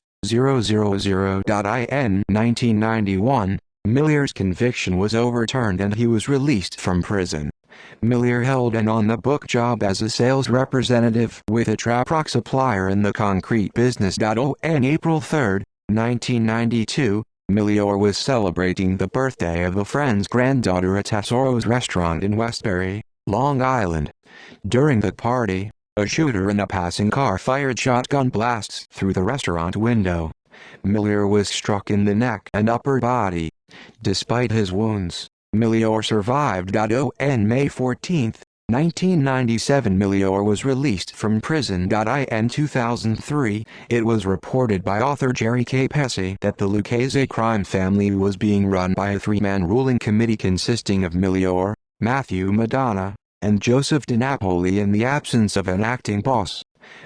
Speaker 1: In 1991, Milior's conviction was overturned and he was released from prison. Milior held an on-the-book job as a sales representative with a trap rock supplier in the concrete business. On April 3, 1992, Milior was celebrating the birthday of a friend's granddaughter at Tesoro's restaurant in Westbury, Long Island. During the party, a shooter in a passing car fired shotgun blasts through the restaurant window. Milior was struck in the neck and upper body. Despite his wounds, Milior survived. On May 14, 1997, Milior was released from prison. In 2003, it was reported by author Jerry K. Pesci that the Lucchese crime family was being run by a three-man ruling committee consisting of Milior, Matthew Madonna, and Joseph DiNapoli in the absence of an acting boss.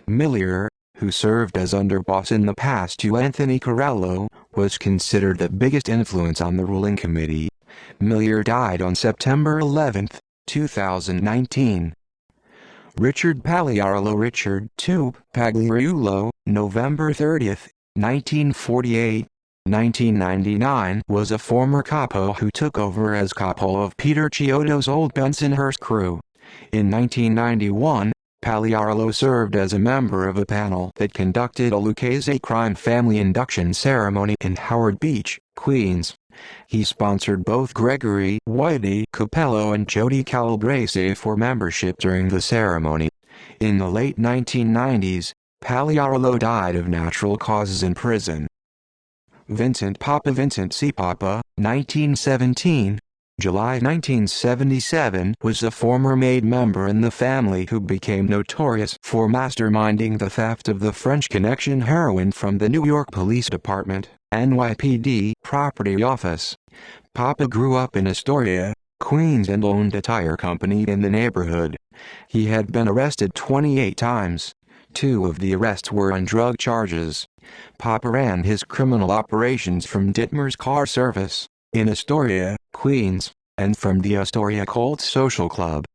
Speaker 1: Milior, who served as underboss in the past to Anthony Corallo, was considered the biggest influence on the ruling committee. Milior died on September 11, 2019. Richard Pagliarulo Richard II Pagliarulo, November 30, 1948, 1999, was a former capo who took over as capo of Peter Chiodo's old Bensonhurst crew. In 1991, Pagliarulo served as a member of a panel that conducted a Lucchese crime family induction ceremony in Howard Beach, Queens. He sponsored both Gregory Whitey Capello and Jody Calabrese for membership during the ceremony. In the late 1990s, Pagliarulo died of natural causes in prison. Vincent C. Papa, 1917, July 1977, was a former maid member in the family who became notorious for masterminding the theft of the French Connection heroin from the New York Police Department, NYPD, property office. Papa grew up in Astoria, Queens and owned a tire company in the neighborhood. He had been arrested 28 times. 2 of the arrests were on drug charges. Papa ran his criminal operations from Dittmer's Car Service, in Astoria, Queens, and from the Astoria Colts Social Club.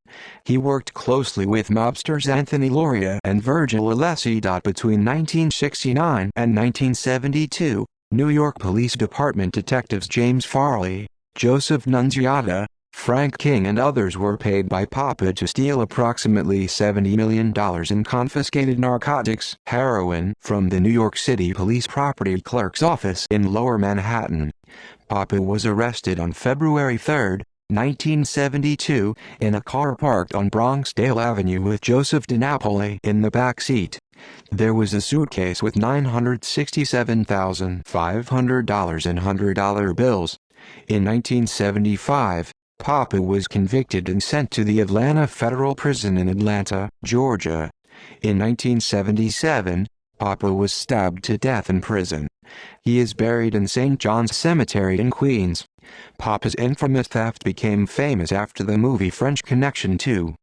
Speaker 1: He worked closely with mobsters Anthony Loria and Virgil Alessi. Between 1969 and 1972, New York Police Department detectives James Farley, Joseph Nunziata, Frank King and others were paid by Papa to steal approximately $70 million in confiscated narcotics, heroin, from the New York City Police Property Clerk's office in Lower Manhattan. Papa was arrested on February 3, 1972, in a car parked on Bronxdale Avenue with Joseph DiNapoli in the back seat. There was a suitcase with $967,500 in $100 bills. In 1975, Papa was convicted and sent to the Atlanta Federal Prison in Atlanta, Georgia. In 1977, Papa was stabbed to death in prison. He is buried in St. John's Cemetery in Queens. Papa's infamous theft became famous after the movie French Connection 2.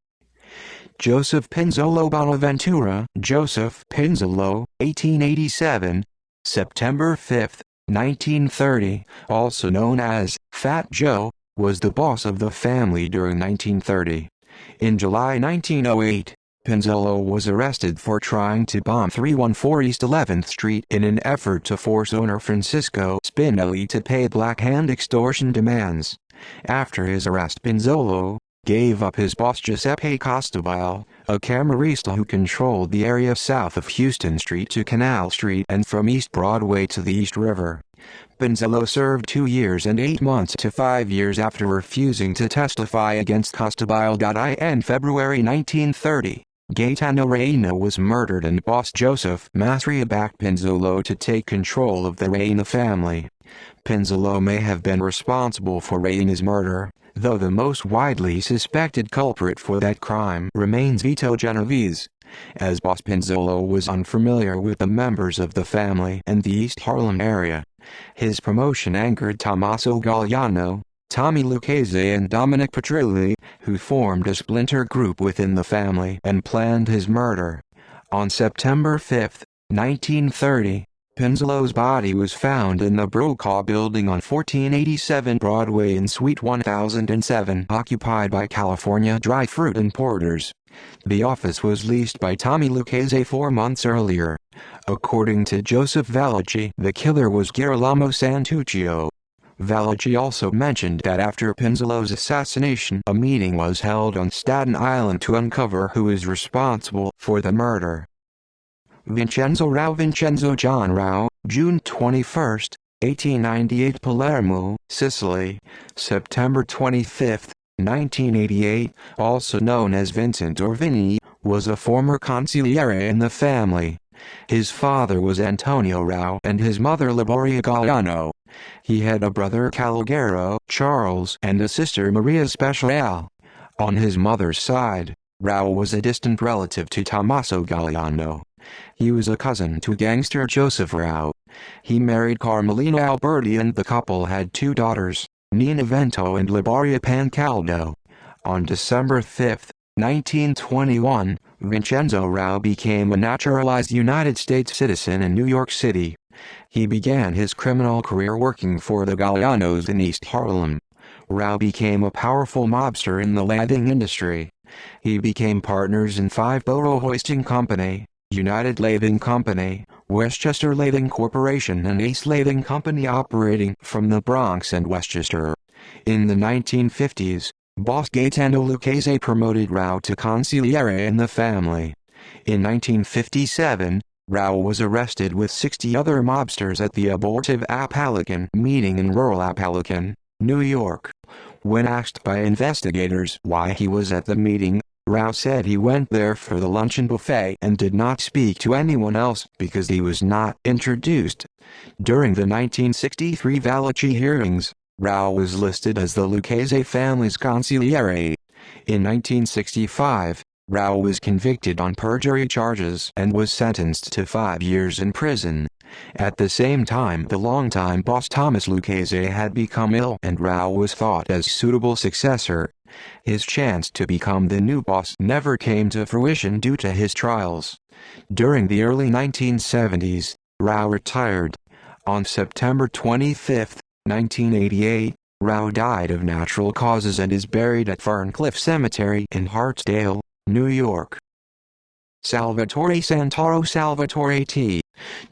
Speaker 1: Joseph Pinzolo Bonaventura, Joseph Pinzolo, 1887, September 5, 1930, also known as Fat Joe, was the boss of the family during 1930. In July 1908, Pinzolo was arrested for trying to bomb 314 East 11th Street in an effort to force owner Francisco Spinelli to pay Black Hand extortion demands. After his arrest, Pinzolo gave up his boss Giuseppe Costabile, a camerista who controlled the area south of Houston Street to Canal Street and from East Broadway to the East River. Pinzolo served 2 years and 8 months to 5 years after refusing to testify against Costabile. In February 1930, Gaetano Reina was murdered and boss Joseph Masria backed Pinzolo to take control of the Reina family. Pinzolo may have been responsible for Reina's murder, though the most widely suspected culprit for that crime remains Vito Genovese, as boss Pinzolo was unfamiliar with the members of the family and the East Harlem area. His promotion angered Tommaso Galliano, Tommy Lucchese and Dominic Petrilli, who formed a splinter group within the family and planned his murder. On September 5, 1930, Pinzolo's body was found in the Brokaw building on 1487 Broadway in Suite 1007, occupied by California Dry Fruit Importers. The office was leased by Tommy Lucchese 4 months earlier. According to Joseph Valachi, the killer was Girolamo Santuccio. Valachi also mentioned that after Pinzolo's assassination, a meeting was held on Staten Island to uncover who is responsible for the murder. Vincenzo John Rao, June 21, 1898, Palermo, Sicily, September 25, 1988, also known as Vincent or Vinny, was a former consigliere in the family. His father was Antonio Rao and his mother Liboria Galliano. He had a brother Calogero, Charles, and a sister Maria Speciale. On his mother's side, Rao was a distant relative to Tommaso Galliano. He was a cousin to gangster Joseph Rao. He married Carmelina Alberti and the couple had 2 daughters, Nina Vento and Liboria Pancaldo. On December 5, 1921, Vincenzo Rao became a naturalized United States citizen in New York City. He began his criminal career working for the Gallianos in East Harlem. Rao became a powerful mobster in the lathing industry. He became partners in 5 Borough Hoisting Company, United Lathing Company, Westchester Lathing Corporation and Ace Lathing Company operating from the Bronx and Westchester. In the 1950s, boss Gaetano Lucchese promoted Rao to consigliere in the family. In 1957, Rao was arrested with 60 other mobsters at the abortive Apalachin meeting in rural Apalachin, New York. When asked by investigators why he was at the meeting, Rao said he went there for the luncheon buffet and did not speak to anyone else because he was not introduced. During the 1963 Valachi hearings, Rao was listed as the Lucchese family's consigliere. In 1965, Rao was convicted on perjury charges and was sentenced to 5 years in prison. At the same time, the longtime boss Thomas Lucchese had become ill and Rao was thought as suitable successor. His chance to become the new boss never came to fruition due to his trials. During the early 1970s, Rao retired. On September 25, 1988, Rao died of natural causes and is buried at Ferncliff Cemetery in Hartsdale, New York. Salvatore Santoro Salvatore T.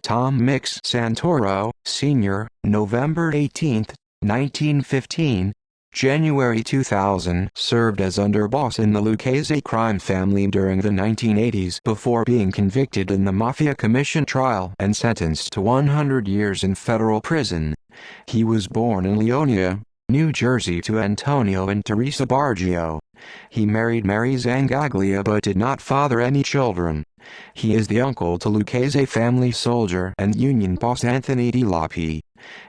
Speaker 1: Tom Mix Santoro, Sr., November 18, 1915, January 2000, served as underboss in the Lucchese crime family during the 1980s before being convicted in the Mafia Commission trial and sentenced to 100 years in federal prison. He was born in Leonia, New Jersey to Antonio and Teresa Bargio. He married Mary Zangaglia but did not father any children. He is the uncle to Lucchese family soldier and union boss Anthony DiLappi.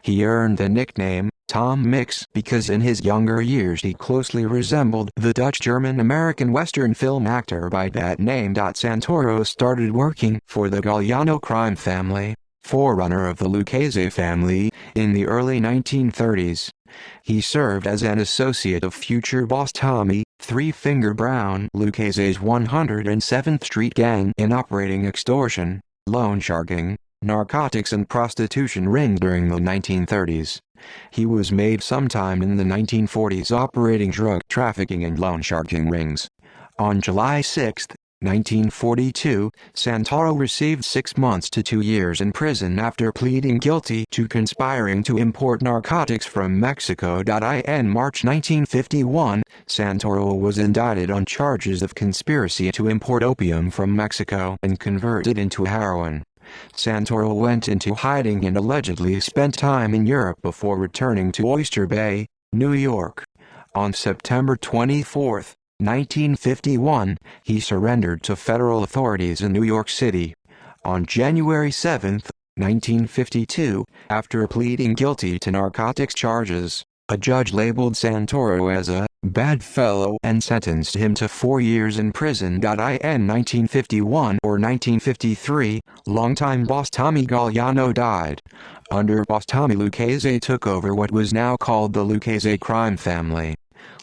Speaker 1: He earned the nickname Tom Mix because in his younger years he closely resembled the Dutch-German-American Western film actor by that name. Santoro started working for the Galliano crime family, forerunner of the Lucchese family, in the early 1930s. He served as an associate of future boss Tommy Three Finger Brown Lucchese's 107th Street gang in operating extortion, loan sharking, narcotics and prostitution rings during the 1930s. He was made sometime in the 1940s operating drug trafficking and loan sharking rings. On July 6, 1942, Santoro received 6 months to 2 years in prison after pleading guilty to conspiring to import narcotics from Mexico. In March 1951, Santoro was indicted on charges of conspiracy to import opium from Mexico and convert it into heroin. Santoro went into hiding and allegedly spent time in Europe before returning to Oyster Bay, New York. On September 24, 1951, he surrendered to federal authorities in New York City. On January 7, 1952, after pleading guilty to narcotics charges, a judge labeled Santoro as a bad fellow and sentenced him to 4 years in prison. In 1951 or 1953, longtime boss Tommy Galliano died. Under boss Tommy, Lucchese took over what was now called the Lucchese crime family.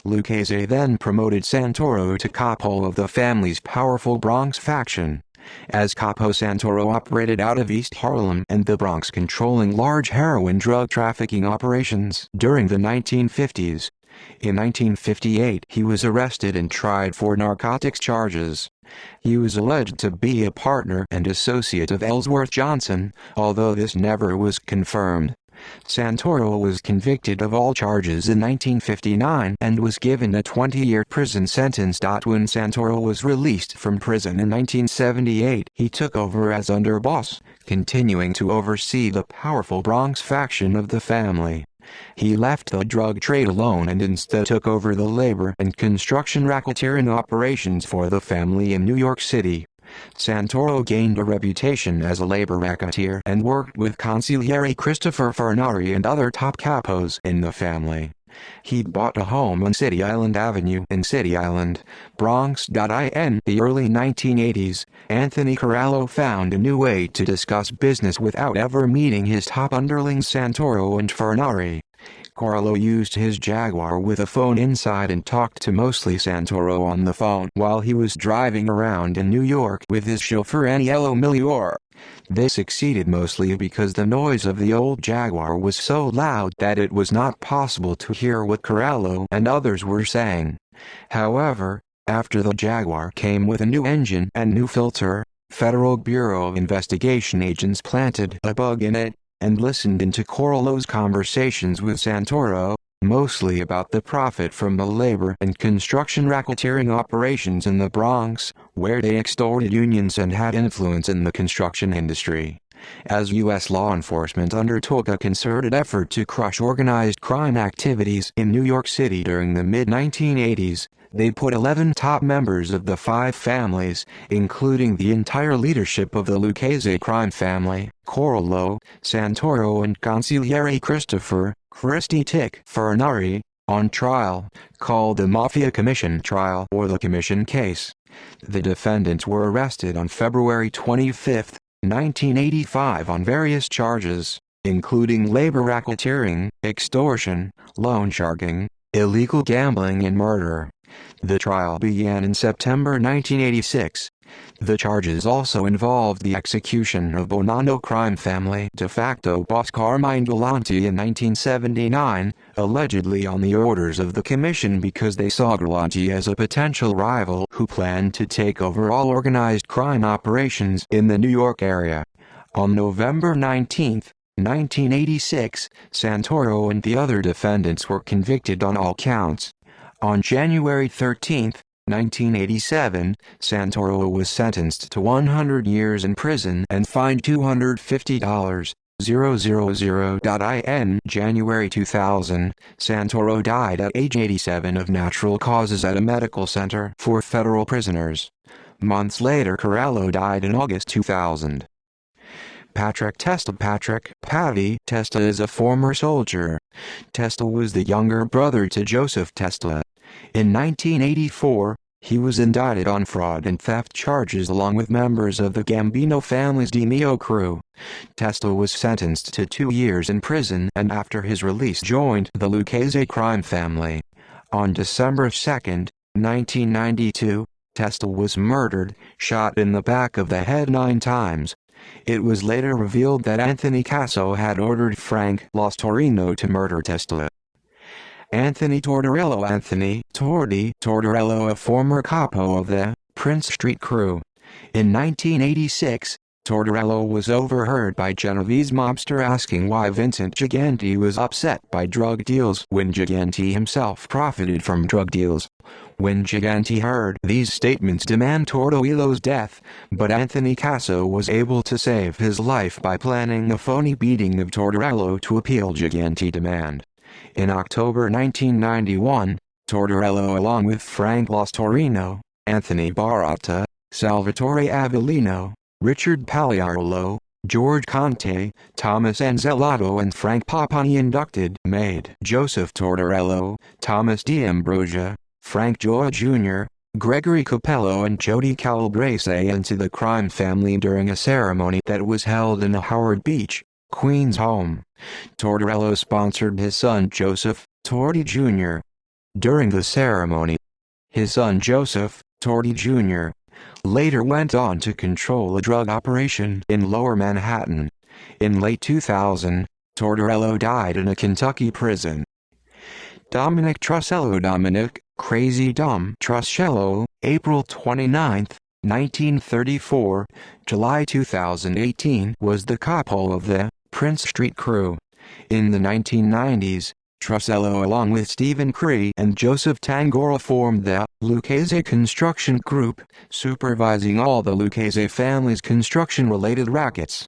Speaker 1: Lucchese then promoted Santoro to capo of the family's powerful Bronx faction. As capo, Santoro operated out of East Harlem and the Bronx, controlling large heroin drug trafficking operations during the 1950s. In 1958, he was arrested and tried for narcotics charges. He was alleged to be a partner and associate of Ellsworth Johnson, although this never was confirmed. Santoro was convicted of all charges in 1959 and was given a 20-year prison sentence. When Santoro was released from prison in 1978, he took over as underboss, continuing to oversee the powerful Bronx faction of the family. He left the drug trade alone and instead took over the labor and construction racketeering operations for the family in New York City. Santoro gained a reputation as a labor racketeer and worked with consigliere Christopher Fernari and other top capos in the family. He bought a home on City Island Avenue in City Island, Bronx. In the early 1980s, Anthony Corallo found a new way to discuss business without ever meeting his top underlings Santoro and Fernari. Corallo used his Jaguar with a phone inside and talked to mostly Santoro on the phone while he was driving around in New York with his chauffeur Aniello Migliore. They succeeded mostly because the noise of the old Jaguar was so loud that it was not possible to hear what Corallo and others were saying. However, after the Jaguar came with a new engine and new filter, Federal Bureau of Investigation agents planted a bug in it and listened into Corallo's conversations with Santoro, mostly about the profit from the labor and construction racketeering operations in the Bronx, where they extorted unions and had influence in the construction industry. As U.S. law enforcement undertook a concerted effort to crush organized crime activities in New York City during the mid-1980s, they put 11 top members of the 5 families, including the entire leadership of the Lucchese crime family, Corallo, Santoro and consigliere Christopher "Christy Tick" Fernari, on trial, called the Mafia Commission trial or the Commission case. The defendants were arrested on February 25, 1985 on various charges, including labor racketeering, extortion, loan sharking, illegal gambling and murder. The trial began in September 1986. The charges also involved the execution of Bonanno crime family de facto boss Carmine Galante in 1979, allegedly on the orders of the commission because they saw Galante as a potential rival who planned to take over all organized crime operations in the New York area. On November 19, 1986, Santoro and the other defendants were convicted on all counts. On January 13, 1987, Santoro was sentenced to 100 years in prison and fined $250,000. In January 2000, Santoro died at age 87 of natural causes at a medical center for federal prisoners. Months later, Corallo died in August 2000. Patrick Testa. Patty Testa is a former soldier. Testa was the younger brother to Joseph Testa. In 1984, he was indicted on fraud and theft charges along with members of the Gambino family's Demio crew. Testa was sentenced to 2 years in prison and after his release joined the Lucchese crime family. On December 2, 1992, Testa was murdered, shot in the back of the head 9 times. It was later revealed that Anthony Casso had ordered Frank Los Torino to murder Testa. Anthony Tortorello. Anthony Tortorello, a former capo of the Prince Street crew. In 1986, Tortorello was overheard by Genovese mobster asking why Vincent Gigante was upset by drug deals when Gigante himself profited from drug deals. When Gigante heard these statements demand Tortorello's death, but Anthony Casso was able to save his life by planning a phony beating of Tortorello to appeal Gigante demand. In October 1991, Tortorello along with Frank Los Torino, Anthony Baratta, Salvatore Avellino, Richard Pagliarolo, George Conte, Thomas Anzelato and Frank Papani inducted made Joseph Tortorello, Thomas D'Ambrosia, Frank Joa Jr., Gregory Capello and Jody Calabrese into the crime family during a ceremony that was held in a Howard Beach, Queens home. Tortorello sponsored his son Joseph, Torty Jr. During the ceremony, his son Joseph, Torty Jr. later went on to control a drug operation in Lower Manhattan. In late 2000, Tortorello died in a Kentucky prison. Dominic Trussello Dominic, Crazy Dom Truscello, April 29, 1934, July 2018 was the capo of the Prince Street crew. In the 1990s, Trussello along with Stephen Cree and Joseph Tangora formed the Lucchese Construction Group, supervising all the Lucchese family's construction-related rackets.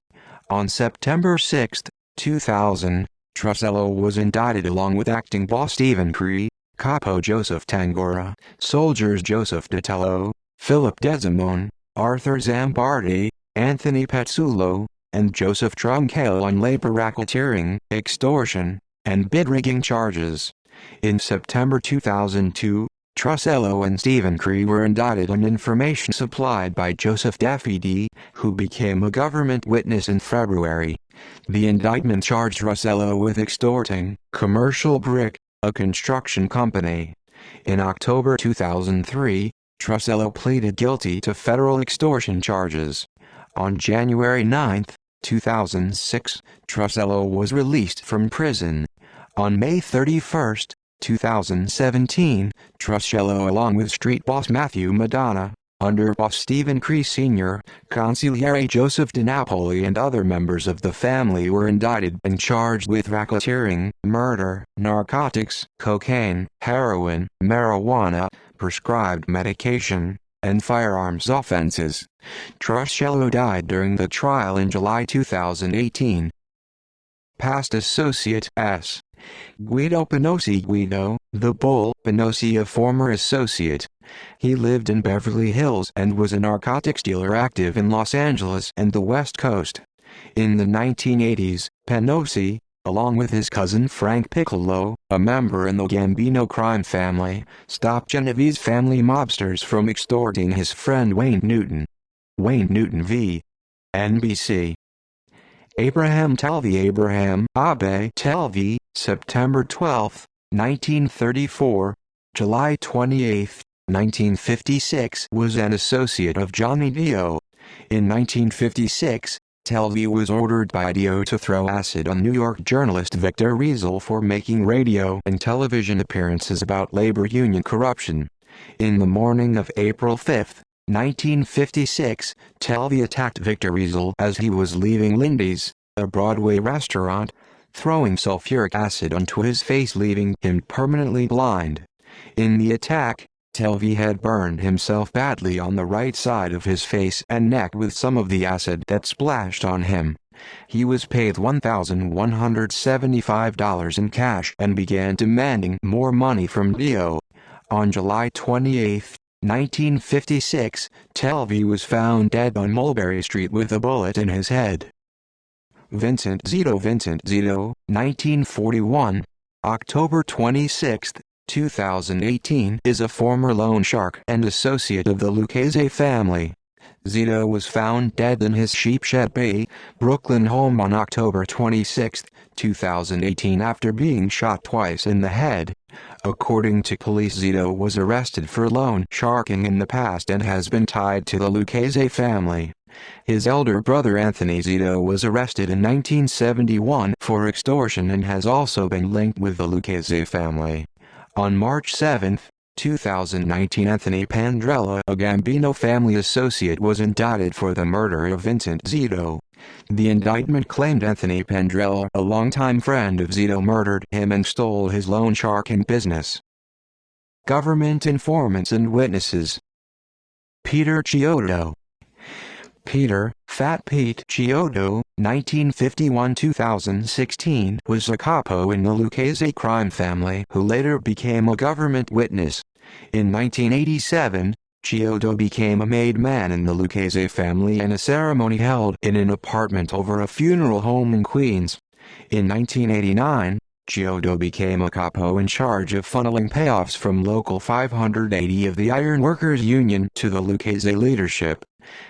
Speaker 1: On September 6, 2000, Trussello was indicted along with acting boss Stephen Cree, capo Joseph Tangora, soldiers Joseph Ditello, Philip Desimone, Arthur Zambardi, Anthony Pezzulo, and Joseph Troncail on labor racketeering, extortion, and bid rigging charges. In September 2002, Trussello and Stephen Cree were indicted on information supplied by Joseph Daffy, who became a government witness in February. The indictment charged Trussello with extorting Commercial Brick, a construction company. In October 2003, Trussello pleaded guilty to federal extortion charges. On January 9, 2006, Trussello was released from prison. On May 31, 2017, Trussello along with street boss Matthew Madonna, underboss Stephen Cree Sr., consigliere Joseph DiNapoli and other members of the family were indicted and charged with racketeering, murder, narcotics, cocaine, heroin, marijuana, prescribed medication, and firearms offenses. Trussello died during the trial in July 2018. Past associate S. Guido Pinosi Guido, the Bull Pinosi a former associate. He lived in Beverly Hills and was a narcotics dealer active in Los Angeles and the West Coast. In the 1980s, Pinosi, along with his cousin Frank Piccolo, a member in the Gambino crime family, stopped Genovese family mobsters from extorting his friend Wayne Newton. Wayne Newton v. NBC. Abraham Talvi Abraham Abe Talvi, September 12, 1934, July 28, 1956 was an associate of Johnny Dio. In 1956, Talvi was ordered by Dio to throw acid on New York journalist Victor Riesel for making radio and television appearances about labor union corruption. In the morning of April 5, 1956, Talvi attacked Victor Riesel as he was leaving Lindy's, a Broadway restaurant, throwing sulfuric acid onto his face leaving him permanently blind. In the attack, Talvi had burned himself badly on the right side of his face and neck with some of the acid that splashed on him. He was paid $1,175 in cash and began demanding more money from Dio. On July 28, 1956, Talvi was found dead on Mulberry Street with a bullet in his head. Vincent Zito 1941, October 26, 2018 is a former loan shark and associate of the Lucchese family. Zito was found dead in his Sheepshead Bay, Brooklyn home on October 26, 2018 after being shot twice in the head. According to police, Zito was arrested for loan sharking in the past and has been tied to the Lucchese family. His elder brother Anthony Zito was arrested in 1971 for extortion and has also been linked with the Lucchese family. On March 7, 2019 Anthony Pandrella, a Gambino family associate, was indicted for the murder of Vincent Zito. The indictment claimed Anthony Pandrella, a longtime friend of Zito, murdered him and stole his loan sharking business. Government informants and witnesses. Peter Chiodo. Peter, Fat Pete Chiodo, 1951-2016, was a capo in the Lucchese crime family who later became a government witness. In 1987, Chiodo became a made man in the Lucchese family in a ceremony held in an apartment over a funeral home in Queens. In 1989, Chiodo became a capo in charge of funneling payoffs from Local 580 of the Iron Workers Union to the Lucchese leadership.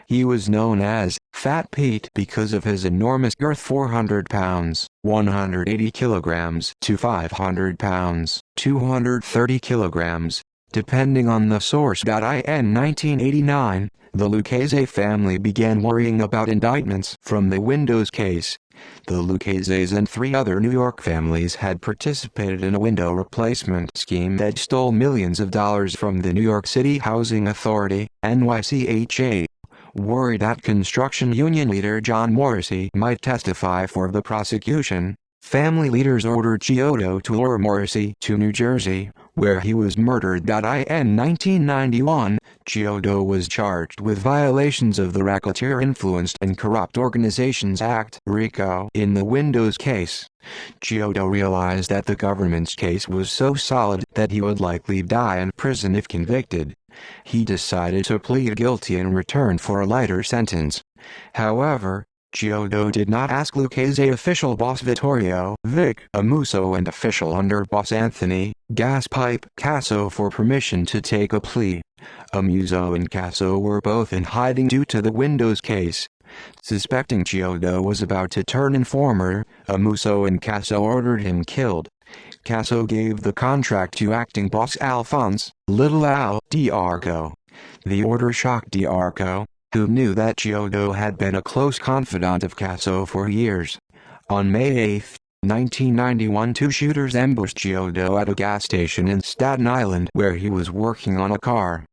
Speaker 1: He was known as Fat Pete because of his enormous girth, 400 pounds, 180 kilograms to 500 pounds, 230 kilograms, depending on the source. In 1989, the Lucchese family began worrying about indictments from the windows case. The Luccheses and 3 other New York families had participated in a window replacement scheme that stole millions of dollars from the New York City Housing Authority, NYCHA. Worried that construction union leader John Morrissey might testify for the prosecution, family leaders ordered Chiodo to lure Morrissey to New Jersey, where he was murdered. In 1991, Chiodo was charged with violations of the Racketeer Influenced and Corrupt Organizations Act (RICO) in the windows case. Chiodo realized that the government's case was so solid that he would likely die in prison if convicted. He decided to plead guilty in return for a lighter sentence. However, Chiodo did not ask Lucchese official boss Vittorio Vic Amuso and official underboss Anthony Gaspipe Casso for permission to take a plea. Amuso and Casso were both in hiding due to the windows case. Suspecting Chiodo was about to turn informer, Amuso and Casso ordered him killed. Casso gave the contract to acting boss Alphonse Little Al D'Arco. The order shocked D'Arco, who knew that Chiodo had been a close confidant of Casso for years. On May 8, 1991, 2 shooters ambushed Chiodo at a gas station in Staten Island where he was working on a car.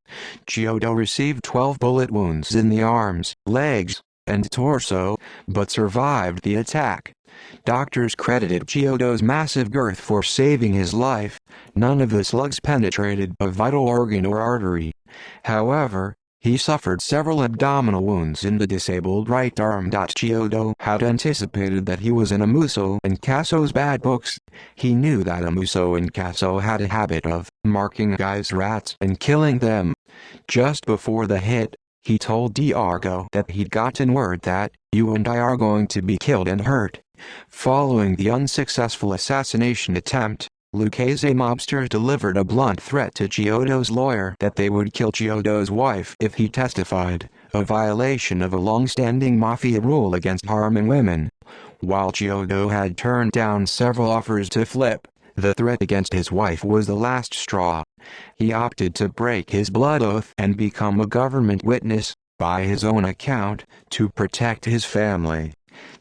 Speaker 1: Chiodo received 12 bullet wounds in the arms, legs, and torso, but survived the attack. Doctors credited Chiodo's massive girth for saving his life. None of the slugs penetrated a vital organ or artery. However, he suffered several abdominal wounds in the disabled right arm. Chiodo had anticipated that he was in Amuso and Casso's bad books. He knew that Amuso and Casso had a habit of marking guys rats and killing them. Just before the hit, he told D'Arco that he'd gotten word that, "You and I are going to be killed and hurt." Following the unsuccessful assassination attempt, Lucchese mobsters delivered a blunt threat to Chiodo's lawyer that they would kill Chiodo's wife if he testified, a violation of a long-standing Mafia rule against harming women. While Chiodo had turned down several offers to flip, the threat against his wife was the last straw. He opted to break his blood oath and become a government witness, by his own account, to protect his family.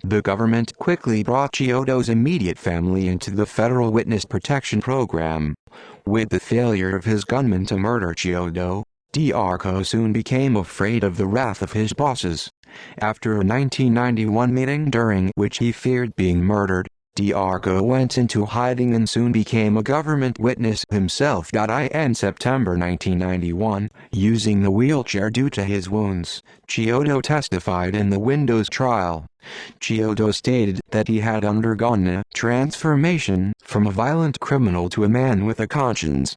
Speaker 1: The government quickly brought Chiodo's immediate family into the federal witness protection program. With the failure of his gunmen to murder Chiodo, D'Arco soon became afraid of the wrath of his bosses. After a 1991 meeting during which he feared being murdered, D'Arco went into hiding and soon became a government witness himself. In September 1991, using the wheelchair due to his wounds, Chiodo testified in the windows trial. Chiodo stated that he had undergone a transformation from a violent criminal to a man with a conscience.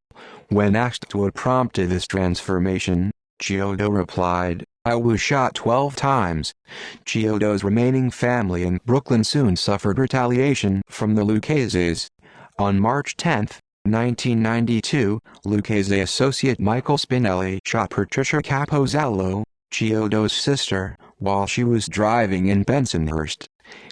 Speaker 1: When asked what prompted this transformation, Chiodo replied, "I was shot 12 times." Chiodo's remaining family in Brooklyn soon suffered retaliation from the Luccheses. On March 10, 1992, Lucchese associate Michael Spinelli shot Patricia Capozalo, Chiodo's sister, while she was driving in Bensonhurst.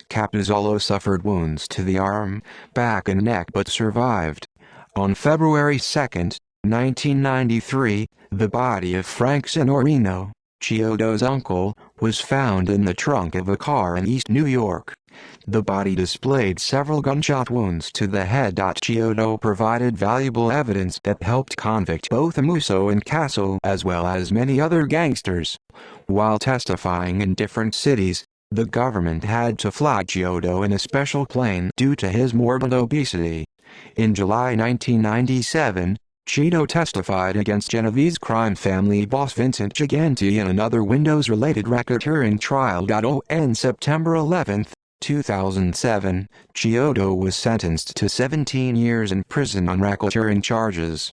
Speaker 1: Capozalo suffered wounds to the arm, back and neck but survived. On February 2, 1993, the body of Frank Signorino, Chiodo's uncle, was found in the trunk of a car in East New York. The body displayed several gunshot wounds to the head. Chiodo provided valuable evidence that helped convict both Amuso and Casso as well as many other gangsters. While testifying in different cities, the government had to fly Chiodo in a special plane due to his morbid obesity. In July 1997, Chiodo testified against Genovese crime family boss Vincent Gigante in another Windows-related racketeering trial. On September 11, 2007, Chiodo was sentenced to 17 years in prison on racketeering charges.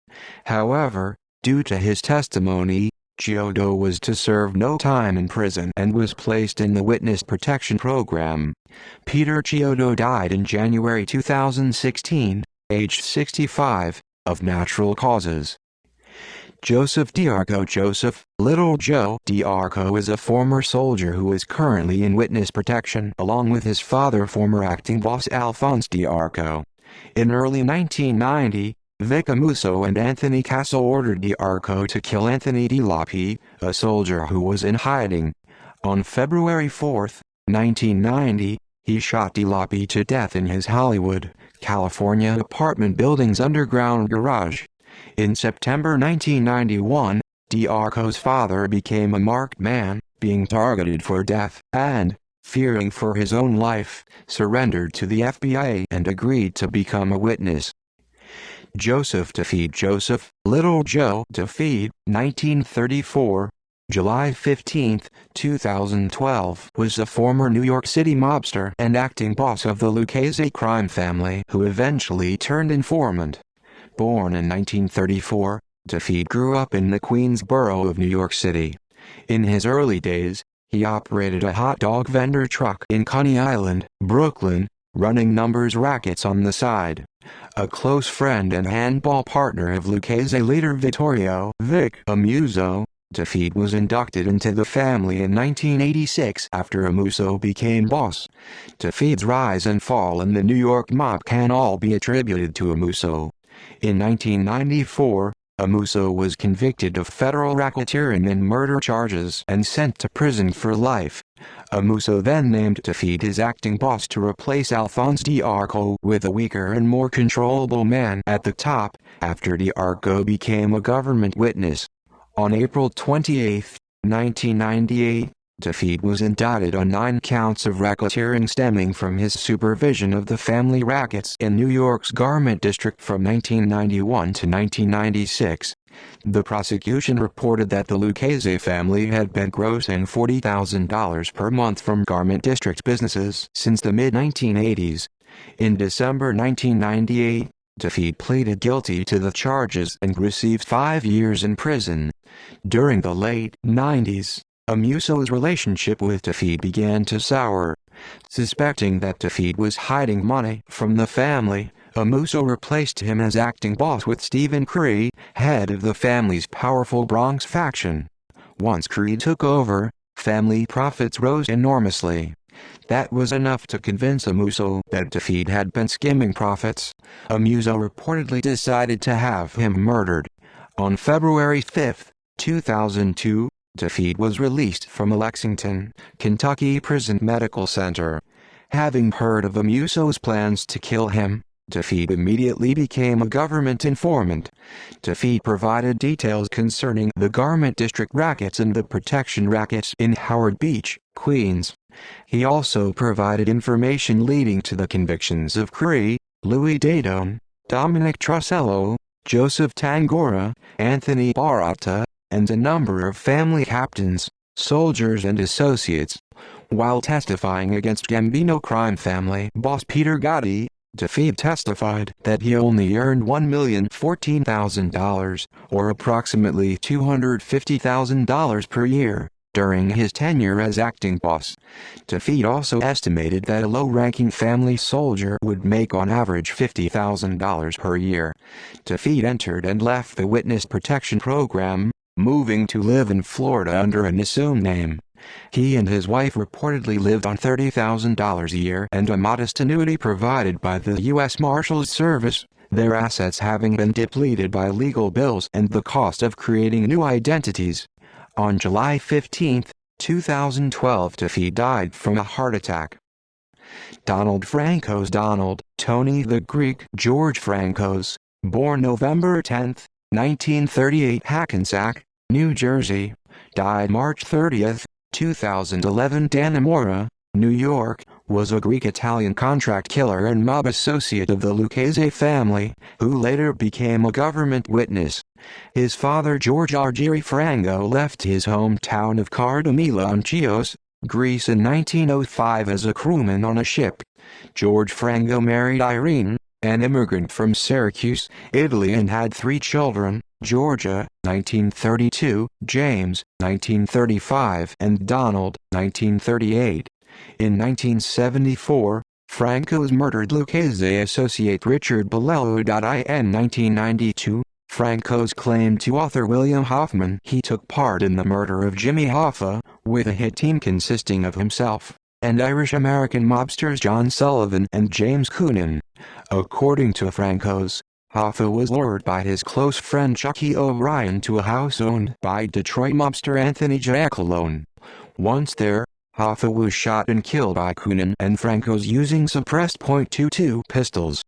Speaker 1: However, due to his testimony, Chiodo was to serve no time in prison and was placed in the Witness Protection Program. Peter Chiodo died in January 2016, aged 65, of natural causes. Joseph D'Arco. Joseph, Little Joe D'Arco is a former soldier who is currently in witness protection along with his father, former acting boss Alphonse D'Arco. In early 1990, Vic Amuso and Anthony Casso ordered D'Arco to kill Anthony DiLappi, a soldier who was in hiding. On February 4, 1990, he shot DiLappi to death in his Hollywood, California apartment building's underground garage. In September 1991, D'Arco's father became a marked man, being targeted for death, and, fearing for his own life, surrendered to the FBI and agreed to become a witness. Joseph Defeat. Joseph, Little Joe Defeat, 1934, July 15, 2012, was a former New York City mobster and acting boss of the Lucchese crime family who eventually turned informant. Born in 1934, Defeat grew up in the Queens borough of New York City. In his early days, he operated a hot dog vendor truck in Coney Island, Brooklyn, running numbers rackets on the side. A close friend and handball partner of Lucchese leader Vittorio Vic Amuso, Defeat was inducted into the family in 1986 after Amuso became boss. Defeat's rise and fall in the New York mob can all be attributed to Amuso. In 1994, Amuso was convicted of federal racketeering and murder charges and sent to prison for life. Amuso then named Defeat his acting boss to replace Alphonse D'Arco with a weaker and more controllable man at the top, after D'Arco became a government witness. On April 28, 1998, Defeat was indicted on 9 counts of racketeering stemming from his supervision of the family rackets in New York's Garment District from 1991 to 1996. The prosecution reported that the Lucchese family had been grossing $40,000 per month from Garment District businesses since the mid-1980s. In December 1998, Defeat pleaded guilty to the charges and received 5 years in prison. During the late 90s, Amuso's relationship with Defeat began to sour. Suspecting that Defeat was hiding money from the family, Amuso replaced him as acting boss with Stephen Cree, head of the family's powerful Bronx faction. Once Cree took over, family profits rose enormously. That was enough to convince Amuso that Defeat had been skimming profits. Amuso reportedly decided to have him murdered. On February 5, 2002, Defeat was released from a Lexington, Kentucky prison medical center. Having heard of Amuso's plans to kill him, Defeat immediately became a government informant. Defeat provided details concerning the Garment District rackets and the protection rackets in Howard Beach, Queens. He also provided information leading to the convictions of Cree, Louis Dadone, Dominic Trusello, Joseph Tangora, Anthony Baratta, and a number of family captains, soldiers and associates. While testifying against Gambino crime family boss Peter Gotti, Defeat testified that he only earned $1,014,000, or approximately $250,000 per year, during his tenure as acting boss. Defeat also estimated that a low-ranking family soldier would make on average $50,000 per year. Defeat entered and left the Witness Protection Program, moving to live in Florida under an assumed name. He and his wife reportedly lived on $30,000 a year and a modest annuity provided by the U.S. Marshals Service, their assets having been depleted by legal bills and the cost of creating new identities. On July 15, 2012, Defeat died from a heart attack. Donald Franco's Donald, Tony the Greek, George Franco's, born November 10, 1938, Hackensack, New Jersey, died March 30, 2011, Dannemora, New York, was a Greek-Italian contract killer and mob associate of the Lucchese family, who later became a government witness. His father George Argiri Franco left his hometown of Cardamila on Chios, Greece in 1905 as a crewman on a ship. George Franco married Irene, an immigrant from Syracuse, Italy, and had 3 children: Georgia, 1932, James, 1935, and Donald, 1938. In 1974, Franco's murdered Lucchese associate Richard Bolello. In 1992, Franco's claimed to author William Hoffman he took part in the murder of Jimmy Hoffa, with a hit team consisting of himself and Irish-American mobsters John Sullivan and James Coonan. According to Franco's, Hoffa was lured by his close friend Chucky O'Brien to a house owned by Detroit mobster Anthony Giacalone. Once there, Hoffa was shot and killed by Coonan and Franco's using suppressed .22 pistols.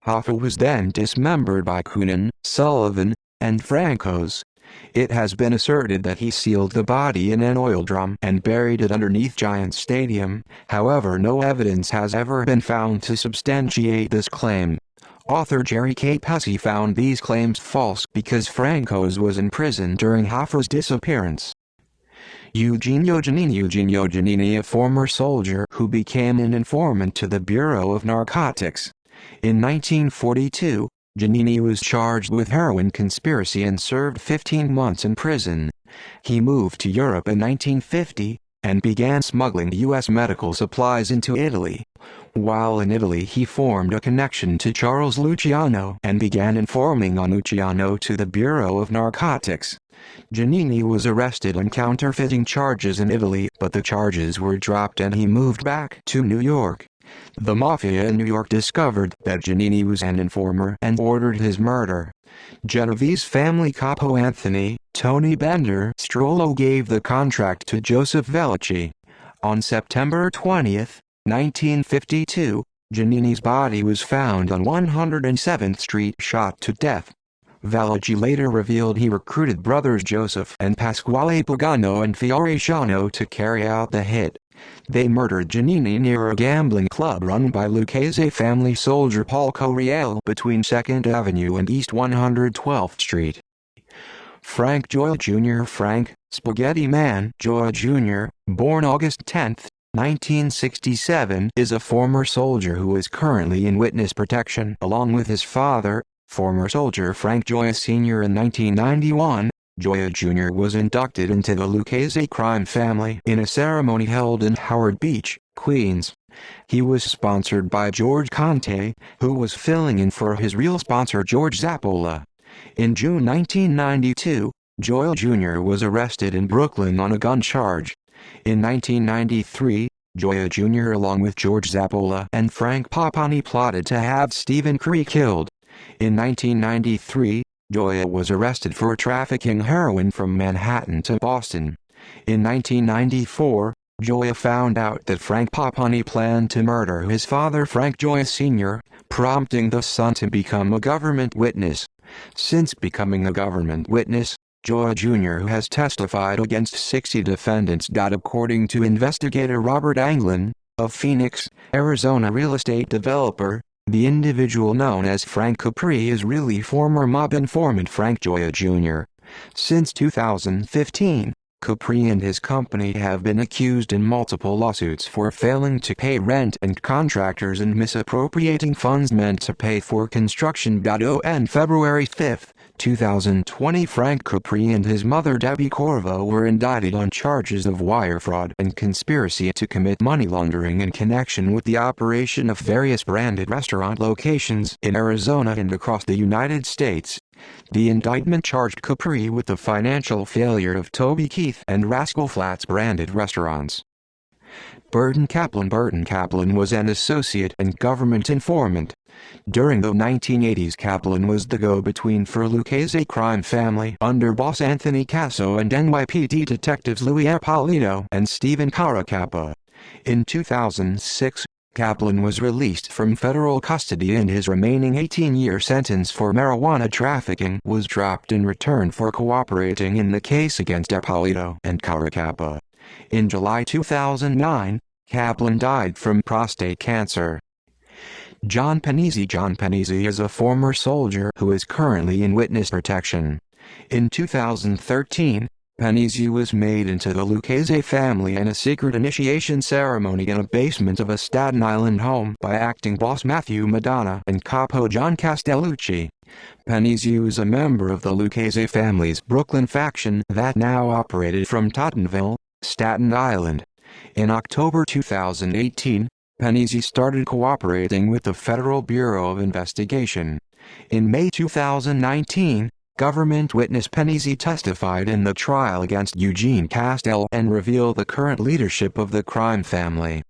Speaker 1: Hoffa was then dismembered by Coonan, Sullivan, and Franco's. It has been asserted that he sealed the body in an oil drum and buried it underneath Giants Stadium. However, no evidence has ever been found to substantiate this claim. Author Jerry K. Pesci found these claims false because Franco's was in prison during Hoffa's disappearance. Eugenio Giannini, a former soldier who became an informant to the Bureau of Narcotics. In 1942, Giannini was charged with heroin conspiracy and served 15 months in prison. He moved to Europe in 1950 and began smuggling U.S. medical supplies into Italy. While in Italy, he formed a connection to Charles Luciano and began informing on Luciano to the Bureau of Narcotics. Giannini was arrested on counterfeiting charges in Italy, but the charges were dropped and he moved back to New York. The Mafia in New York discovered that Giannini was an informer and ordered his murder. Genovese family capo Anthony, Tony Bender Strollo gave the contract to Joseph Vellucci. On September 20, 1952, Giannini's body was found on 107th Street shot to death. Vellucci later revealed he recruited brothers Joseph and Pasquale Pagano and Fioriciano to carry out the hit. They murdered Giannini near a gambling club run by Lucchese family soldier Paul Coriel between 2nd Avenue and East 112th Street. Frank Gioia Jr. Frank Spaghetti Man Gioia Jr., born August 10, 1967, is a former soldier who is currently in witness protection along with his father, former soldier Frank Gioia Sr. In 1991, Gioia Jr. was inducted into the Lucchese crime family in a ceremony held in Howard Beach, Queens. He was sponsored by George Conte, who was filling in for his real sponsor George Zappola. In June 1992, Gioia Jr. was arrested in Brooklyn on a gun charge. In 1993, Gioia Jr. along with George Zappola and Frank Papani plotted to have Stephen Curry killed. In 1993, Gioia was arrested for trafficking heroin from Manhattan to Boston. In 1994, Gioia found out that Frank Papani planned to murder his father Frank Gioia Sr., prompting the son to become a government witness. Since becoming a government witness, Gioia Jr. has testified against 60 defendants. According to investigator Robert Anglin, a Phoenix, Arizona real estate developer, the individual known as Frank Capri is really former mob informant Frank Gioia Jr. Since 2015, Capri and his company have been accused in multiple lawsuits for failing to pay rent and contractors and misappropriating funds meant to pay for construction. On February 5, 2020, Frank Capri and his mother Debbie Corvo were indicted on charges of wire fraud and conspiracy to commit money laundering in connection with the operation of various branded restaurant locations in Arizona and across the United States. The indictment charged Capri with the financial failure of Toby Keith and Rascal Flatts branded restaurants. Burton Kaplan was an associate and government informant. During the 1980s, Kaplan was the go-between for Lucchese crime family under boss Anthony Casso and NYPD detectives Louis Ippolito and Stephen Caracappa. In 2006, Kaplan was released from federal custody and his remaining 18-year sentence for marijuana trafficking was dropped in return for cooperating in the case against Ippolito and Caracappa. In July 2009, Kaplan died from prostate cancer. John Pennisi is a former soldier who is currently in witness protection. In 2013, Pennisi was made into the Lucchese family in a secret initiation ceremony in a basement of a Staten Island home by acting boss Matthew Madonna and capo John Castellucci. Pennisi was a member of the Lucchese family's Brooklyn faction that now operated from Tottenville, Staten Island. In October 2018, Pennisi started cooperating with the Federal Bureau of Investigation. In May 2019, government witness Pennisi testified in the trial against Eugene Castell and revealed the current leadership of the crime family.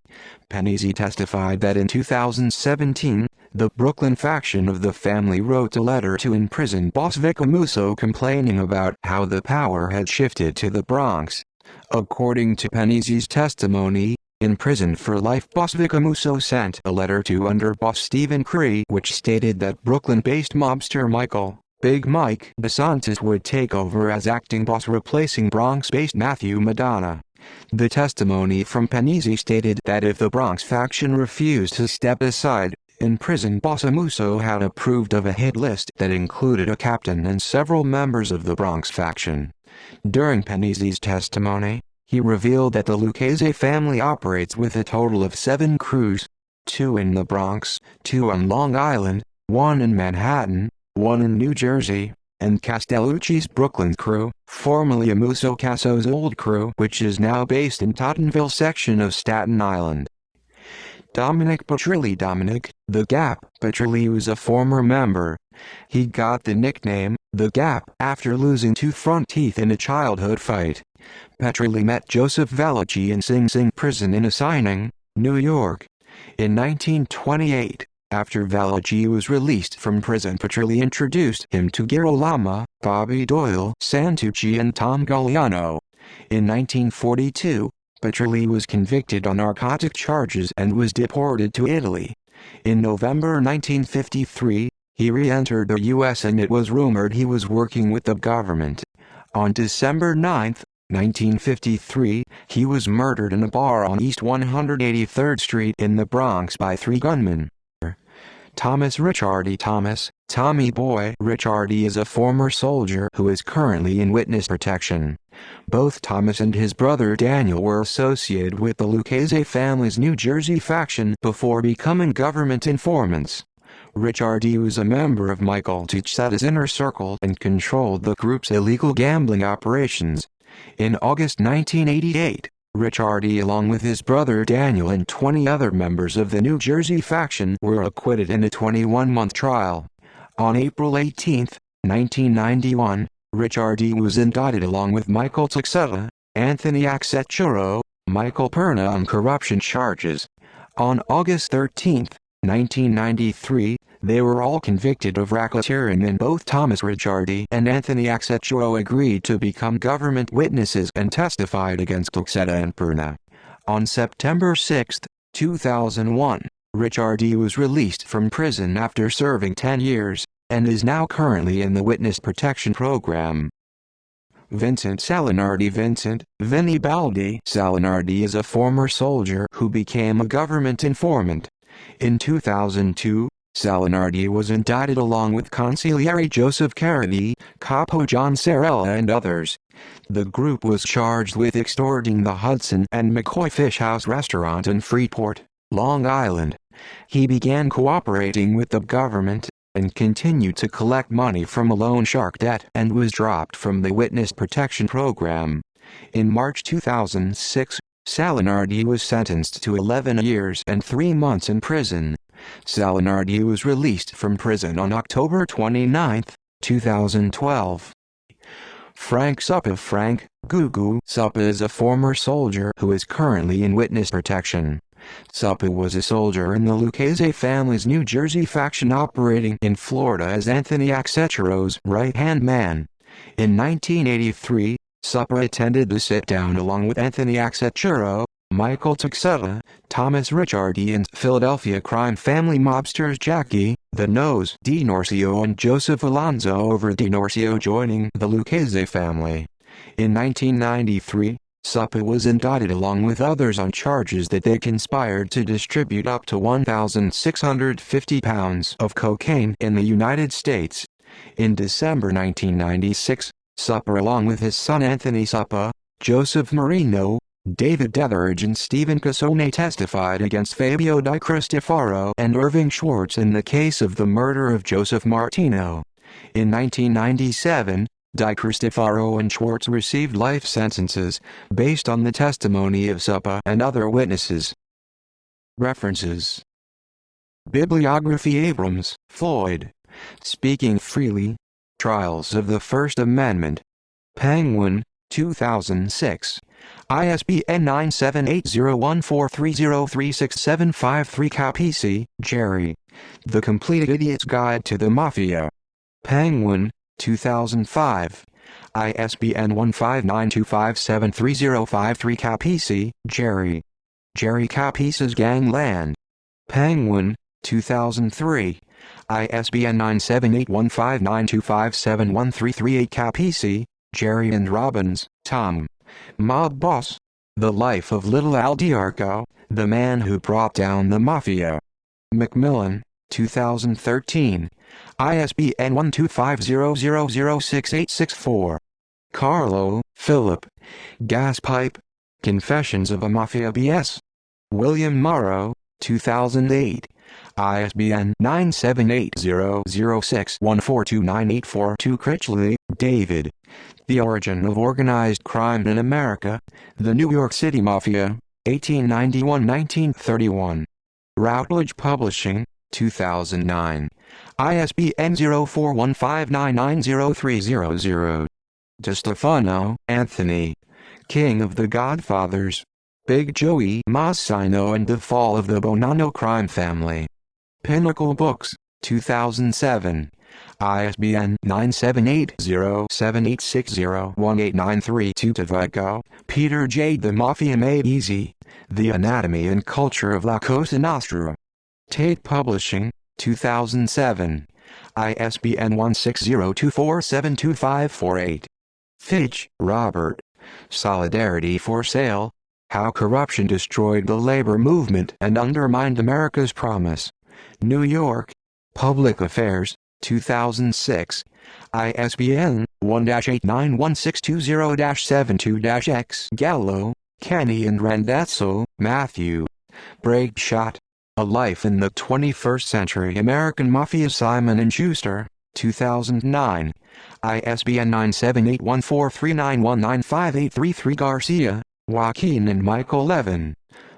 Speaker 1: Pennisi testified that in 2017, the Brooklyn faction of the family wrote a letter to imprisoned boss Vic Amuso complaining about how the power had shifted to the Bronx. According to Pennisi's testimony, imprisoned for life boss Vic Amuso sent a letter to underboss Stephen Cree which stated that Brooklyn-based mobster Michael Big Mike DeSantis would take over as acting boss replacing Bronx-based Matthew Madonna. The testimony from Pennisi stated that if the Bronx faction refused to step aside, imprisoned boss Amuso had approved of a hit list that included a captain and several members of the Bronx faction. During Pennisi's testimony, he revealed that the Lucchese family operates with a total of 7 crews, 2 in the Bronx, 2 on Long Island, 1 in Manhattan, 1 in New Jersey, and Castellucci's Brooklyn crew, formerly Amuso Casso's old crew which is now based in Tottenville section of Staten Island. Dominic Petrilli The Gap Petrilli was a former member. He got the nickname, The Gap, after losing 2 front teeth in a childhood fight. Petrilli met Joseph Valachi in Sing Sing prison in Assigning, New York. In 1928, after Valachi was released from prison, Petrilli introduced him to Girolamo, Bobby Doyle, Santucci and Tom Galliano. In 1942, Petrilli was convicted on narcotic charges and was deported to Italy. In November 1953, he re-entered the U.S. and it was rumored he was working with the government. On December 9, 1953, he was murdered in a bar on East 183rd Street in the Bronx by 3 gunmen. Thomas Ricciardi Tommy Boy Ricciardi is a former soldier who is currently in witness protection. Both Thomas and his brother Daniel were associated with the Lucchese family's New Jersey faction before becoming government informants. Ricciardi was a member of Michael Tuccetta's inner circle and controlled the group's illegal gambling operations. In August 1988, Ricciardi along with his brother Daniel and 20 other members of the New Jersey faction were acquitted in a 21-month trial. On April 18, 1991, Ricciardi was indicted along with Michael Tuccetta, Anthony Accecchuro, Michael Perna on corruption charges. On August 13, 1993, they were all convicted of racketeering and both Thomas Ricciardi and Anthony Accecchuro agreed to become government witnesses and testified against Tuccetta and Perna. On September 6, 2001, Ricciardi was released from prison after serving 10 years, and is now currently in the Witness Protection Program. Vincent Salinardi Vinnie Baldi Salinardi is a former soldier who became a government informant. In 2002, Salinardi was indicted along with Consigliere Joseph Caridi, Capo John Sarella and others. The group was charged with extorting the Hudson and McCoy Fish House restaurant in Freeport, Long Island. He began cooperating with the government, and continued to collect money from a loan shark debt and was dropped from the Witness Protection Program. In March 2006, Salinardi was sentenced to 11 years and 3 months in prison. Salinardi was released from prison on October 29, 2012. Frank Gugu Suppa is a former soldier who is currently in witness protection. Suppa was a soldier in the Lucchese family's New Jersey faction operating in Florida as Anthony Accecchuro's right-hand man. In 1983, Suppa attended the sit-down along with Anthony Accecchuro, Michael Tuxeta, Thomas Ricciardi and Philadelphia crime family mobsters Jackie, the Nose DiNorsio and Joseph Alonzo over DiNorsio joining the Lucchese family. In 1993, Suppa was indicted along with others on charges that they conspired to distribute up to 1,650 pounds of cocaine in the United States. In December 1996, Suppa along with his son Anthony Suppa, Joseph Marino, David Detheridge and Stephen Casone testified against Fabio Di Cristofaro and Irving Schwartz in the case of the murder of Joseph Martino. In 1997, Di Cristofaro and Schwartz received life sentences, based on the testimony of Suppa and other witnesses. References. Bibliography. Abrams, Floyd. Speaking Freely. Trials of the First Amendment. Penguin, 2006. ISBN 9780143036753. Capisi, Jerry. The Complete Idiot's Guide to the Mafia. Penguin, 2005. ISBN 1592573053. Capisi, Jerry. Jerry Capisi's Gangland. Penguin, 2003. ISBN 9781592571338. Capisi, Jerry and Robbins, Tom. Mob Boss. The Life of Little Al Diarco, the Man Who Brought Down the Mafia. Macmillan, 2013. ISBN 1250006864. Carlo, Philip. Gas Pipe. Confessions of a Mafia BS. William Morrow, 2008. ISBN 9780061429842. Critchley, David. The Origin of Organized Crime in America, The New York City Mafia, 1891–1931. Routledge Publishing, 2009. ISBN 0415990300. DeStefano, Anthony. King of the Godfathers. Big Joey Massino and the Fall of the Bonanno Crime Family. Pinnacle Books, 2007. ISBN 9780786018932. Tavaco, Peter J. The Mafia Made Easy, The Anatomy and Culture of La Cosa Nostra. Tate Publishing, 2007. ISBN 1602472548. Fitch, Robert. Solidarity for Sale. How Corruption Destroyed the Labor Movement and Undermined America's Promise. New York. Public Affairs, 2006. ISBN 1-891620-72-X. Gallo, Kenny and Randazzo, Matthew. Break Shot. A Life in the 21st Century American Mafia. Simon & Schuster, 2009. ISBN 9781439195833. Garcia, Joaquin and Michael Levin.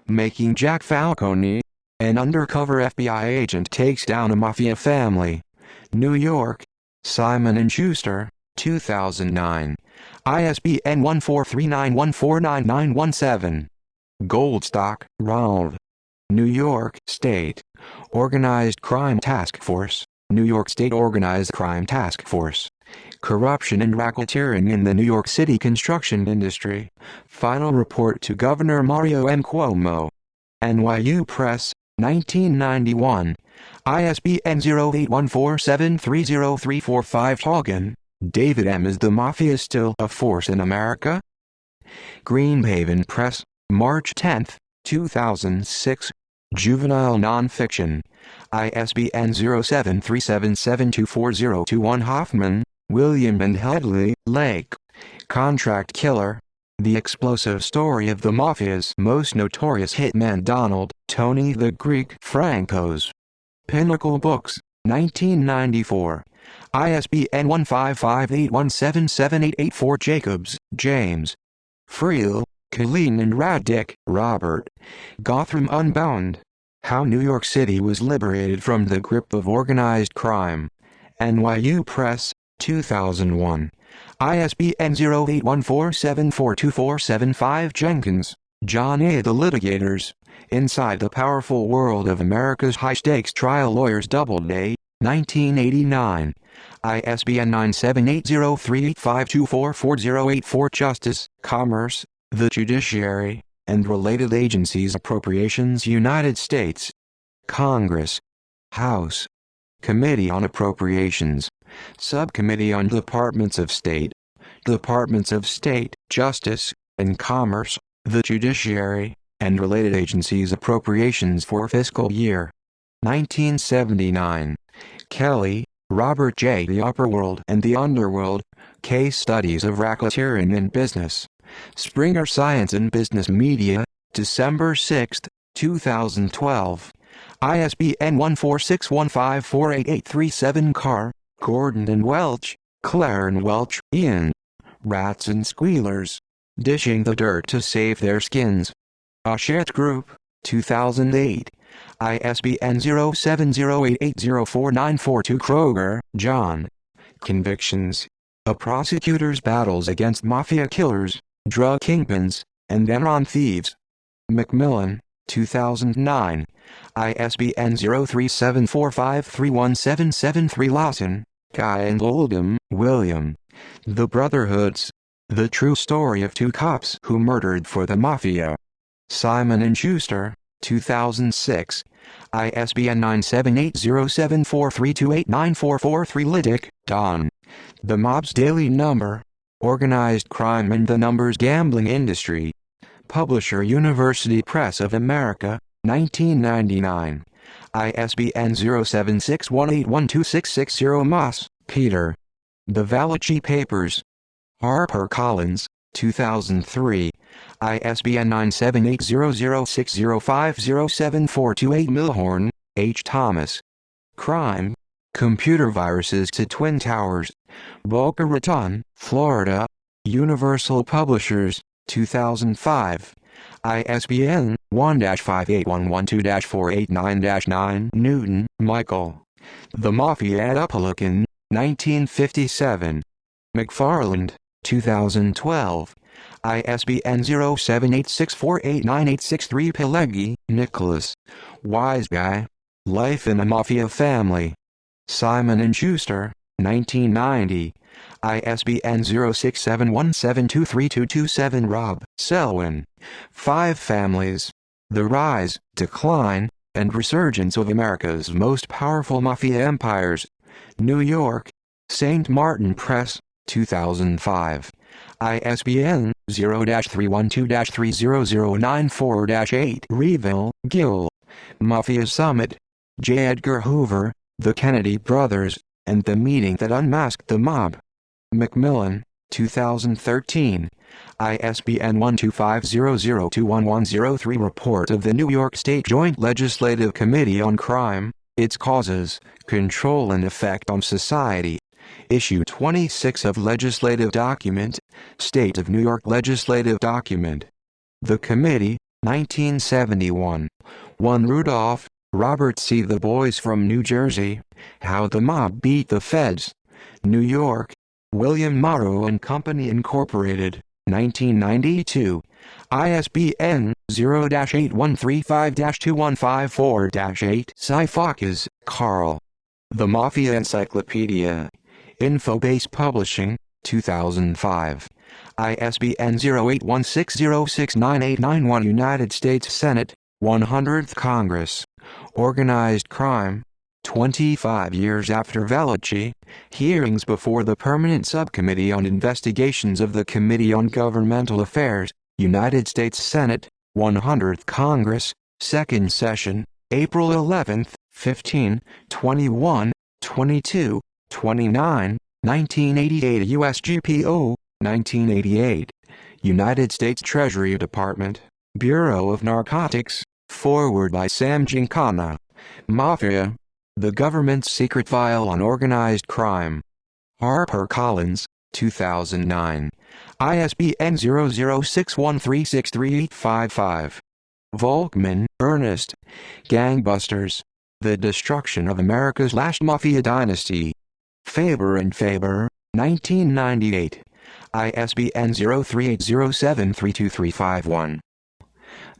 Speaker 1: Making Jack Falcone. An undercover FBI agent takes down a mafia family. New York. Simon & Schuster, 2009. ISBN 1439149917. Goldstock, Ronald. New York State Organized Crime Task Force. New York State Organized Crime Task Force. Corruption and Racketeering in the New York City Construction Industry. Final Report to Governor Mario M. Cuomo. NYU Press, 1991. ISBN 0814730345. Hagen, David M. Is the Mafia Still a Force in America? Greenhaven Press, March 10, 2006. Juvenile Nonfiction. ISBN 0737724021. Hoffman, William and Hedley, Lake. Contract Killer. The Explosive Story of the Mafia's Most Notorious Hitman Donald, Tony the Greek Franco's. Pinnacle Books, 1994. ISBN 1558177884. Jacobs, James. Friel, Colleen and Raddick, Robert. Gotham Unbound. How New York City Was Liberated from the Grip of Organized Crime. NYU Press, 2001. ISBN 0814742475. Jenkins, John A. The Litigators. Inside the Powerful World of America's High-Stakes Trial Lawyers. Doubleday, 1989. ISBN 9780385244084. Justice, Commerce, The Judiciary. and related agencies appropriations United States Congress House Committee on Appropriations Subcommittee on Departments of State Justice, and Commerce, the Judiciary, and related agencies appropriations for fiscal year 1979. Kelly, Robert J. The Upper World and the Underworld, Case Studies of Racketeering in Business. Springer Science and Business Media, December 6, 2012. ISBN 14615488837. Carr, Gordon and Welch, Clare and Welch, Ian. Rats and Squealers. Dishing the Dirt to Save Their Skins. Hachette Group, 2008. ISBN 0708804942. Kroger, John. Convictions. A Prosecutor's Battles Against Mafia Killers, Drug Kingpins, and Enron Thieves. Macmillan, 2009. ISBN 0374531773. Lawson, Guy and Oldham, William. The Brotherhoods. The True Story of Two Cops Who Murdered for the Mafia. Simon & Schuster, 2006. ISBN 9780743289443. Liddick, Don. The Mob's Daily Number. Organized Crime and the Numbers Gambling Industry. Publisher University Press of America, 1999. ISBN 0761812660. Moss, Peter. The Valachi Papers. HarperCollins, 2003. ISBN 9780060507428. Milhorn, H. Thomas. Crime. Computer Viruses to Twin Towers. Boca Raton, Florida. Universal Publishers, 2005. ISBN 1-58112-489-9. Newton, Michael. The Mafia at Upahlican, 1957. McFarland, 2012. ISBN 0786489863. Pileggi, Nicholas. Wise Guy. Life in a Mafia Family. Simon & Schuster, 1990. ISBN 0671723227. Rob Selwyn. Five Families. The Rise, Decline, and Resurgence of America's Most Powerful Mafia Empires. New York. St. Martin Press, 2005. ISBN 0-312-30094-8. Reville, Gil. Mafia Summit. J. Edgar Hoover, The Kennedy Brothers, and the Meeting That Unmasked the Mob. Macmillan, 2013. ISBN 12500211103. Report of the New York State Joint Legislative Committee on Crime, Its Causes, Control and Effect on Society. Issue 26 of Legislative Document, State of New York Legislative Document. The Committee, 1971. 1. Rudolph, Robert C. The Boys from New Jersey, How the Mob Beat the Feds. New York. William Morrow and Company Incorporated, 1992. ISBN 0-8135-2154-8. Sifakis, Carl. The Mafia Encyclopedia. Infobase Publishing, 2005. ISBN 0816069891. United States Senate, 100th Congress. Organized Crime. 25 years after Valachi, hearings before the Permanent Subcommittee on Investigations of the Committee on Governmental Affairs, United States Senate, 100th Congress, 2nd Session, April 11, 15, 21, 22, 29, 1988. USGPO, 1988. United States Treasury Department, Bureau of Narcotics, forward by Sam Giancana. Mafia. The Government's Secret File on Organized Crime. HarperCollins, 2009. ISBN 0061363855. Volkman, Ernest. Gangbusters. The Destruction of America's Last Mafia Dynasty. Faber and Faber, 1998. ISBN 0380732351.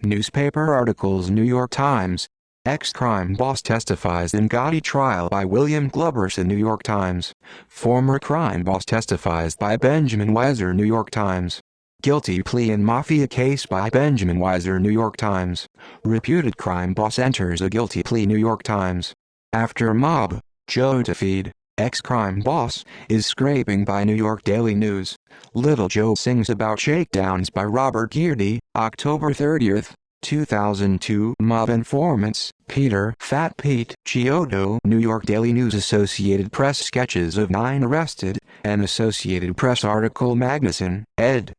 Speaker 1: Newspaper articles. New York Times. Ex-crime boss testifies in Gotti trial by William Glubberson. New York Times. Former crime boss testifies by Benjamin Weiser. New York Times. Guilty plea in Mafia case by Benjamin Weiser. New York Times. Reputed crime boss enters a guilty plea. New York Times. After mob, Joe DeFeed, ex-crime boss, is scraping by. New York Daily News. Little Joe sings about shakedowns by Robert Geardy, October 30, 2002. Mob informants, Peter Fat Pete Chiodo. New York Daily News. Associated Press sketches of 9 arrested, and Associated Press article. Magnuson, ed.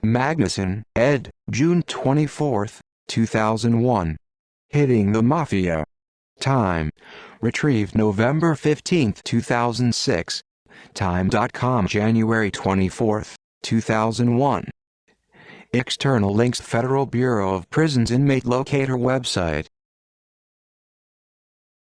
Speaker 1: Magnuson, ed. June 24, 2001. Hitting the Mafia. Time. Retrieved November 15, 2006. Time.com. January 24, 2001. External links. Federal Bureau of Prisons Inmate Locator website.